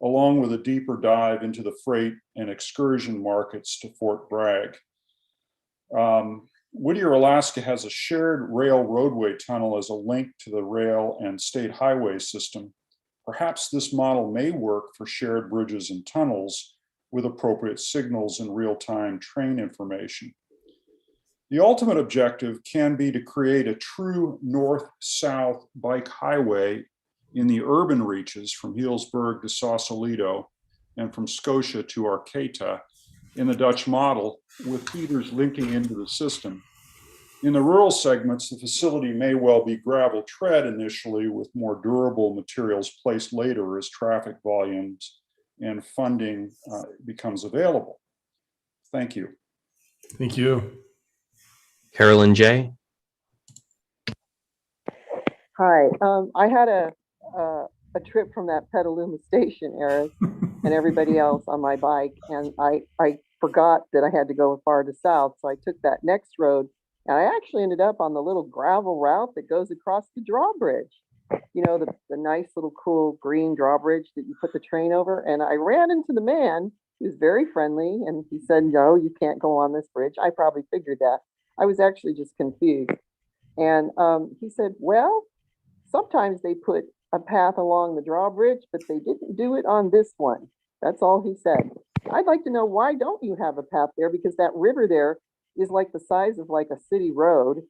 along with a deeper dive into the freight and excursion markets to Fort Bragg. Whittier, Alaska has a shared rail roadway tunnel as a link to the rail and state highway system. Perhaps this model may work for shared bridges and tunnels with appropriate signals and real-time train information. The ultimate objective can be to create a true north-south bike highway in the urban reaches from Healdsburg to Sausalito and from Scotia to Arcata in the Dutch model, with feeders linking into the system. In the rural segments, the facility may well be gravel tread initially, with more durable materials placed later as traffic volumes and funding becomes available. Thank you. Thank you. Carolyn J. Hi, I had a trip from that Petaluma station, Eris, and everybody else on my bike, and I forgot that I had to go far to south, so I took that next road, and I actually ended up on the little gravel route that goes across the drawbridge. You know, the nice little cool green drawbridge that you put the train over, and I ran into the man. He was very friendly, and he said, "No, you can't go on this bridge." I probably figured that. I was actually just confused. And he said, "Well, sometimes they put a path along the drawbridge, but they didn't do it on this one. That's all he said. I'd like to know, why don't you have a path there? Because that river there is like the size of like a city road.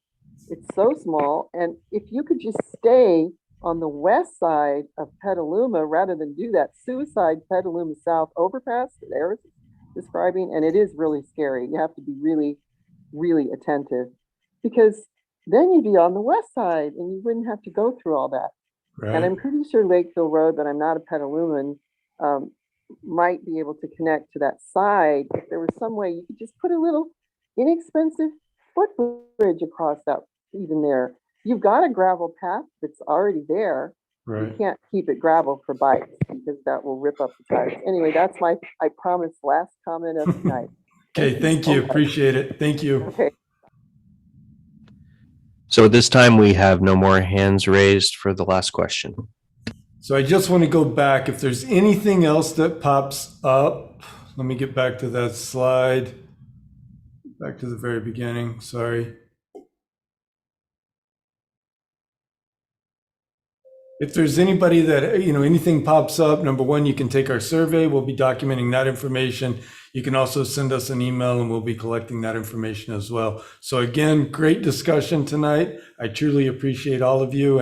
It's so small. And if you could just stay on the west side of Petaluma rather than do that suicide Petaluma South overpass that Eris is describing, and it is really scary. You have to be really, really attentive, because then you'd be on the west side and you wouldn't have to go through all that. Right. And I'm pretty sure Lakeville Road, but I'm not a Petaluman, might be able to connect to that side. If there was some way you could just put a little inexpensive footbridge across that, even there. You've got a gravel path that's already there. Right. You can't keep it gravel for bikes because that will rip up the tires. Anyway, that's my, I promise, last comment of the night. Okay, thank you. Okay. Appreciate it. Thank you. Okay. So at this time, we have no more hands raised for the last question. So I just want to go back. If there's anything else that pops up, let me get back to that slide. Back to the very beginning. Sorry. If there's anybody that, anything pops up, number one, you can take our survey. We'll be documenting that information. You can also send us an email and we'll be collecting that information as well. So again, great discussion tonight. I truly appreciate all of you.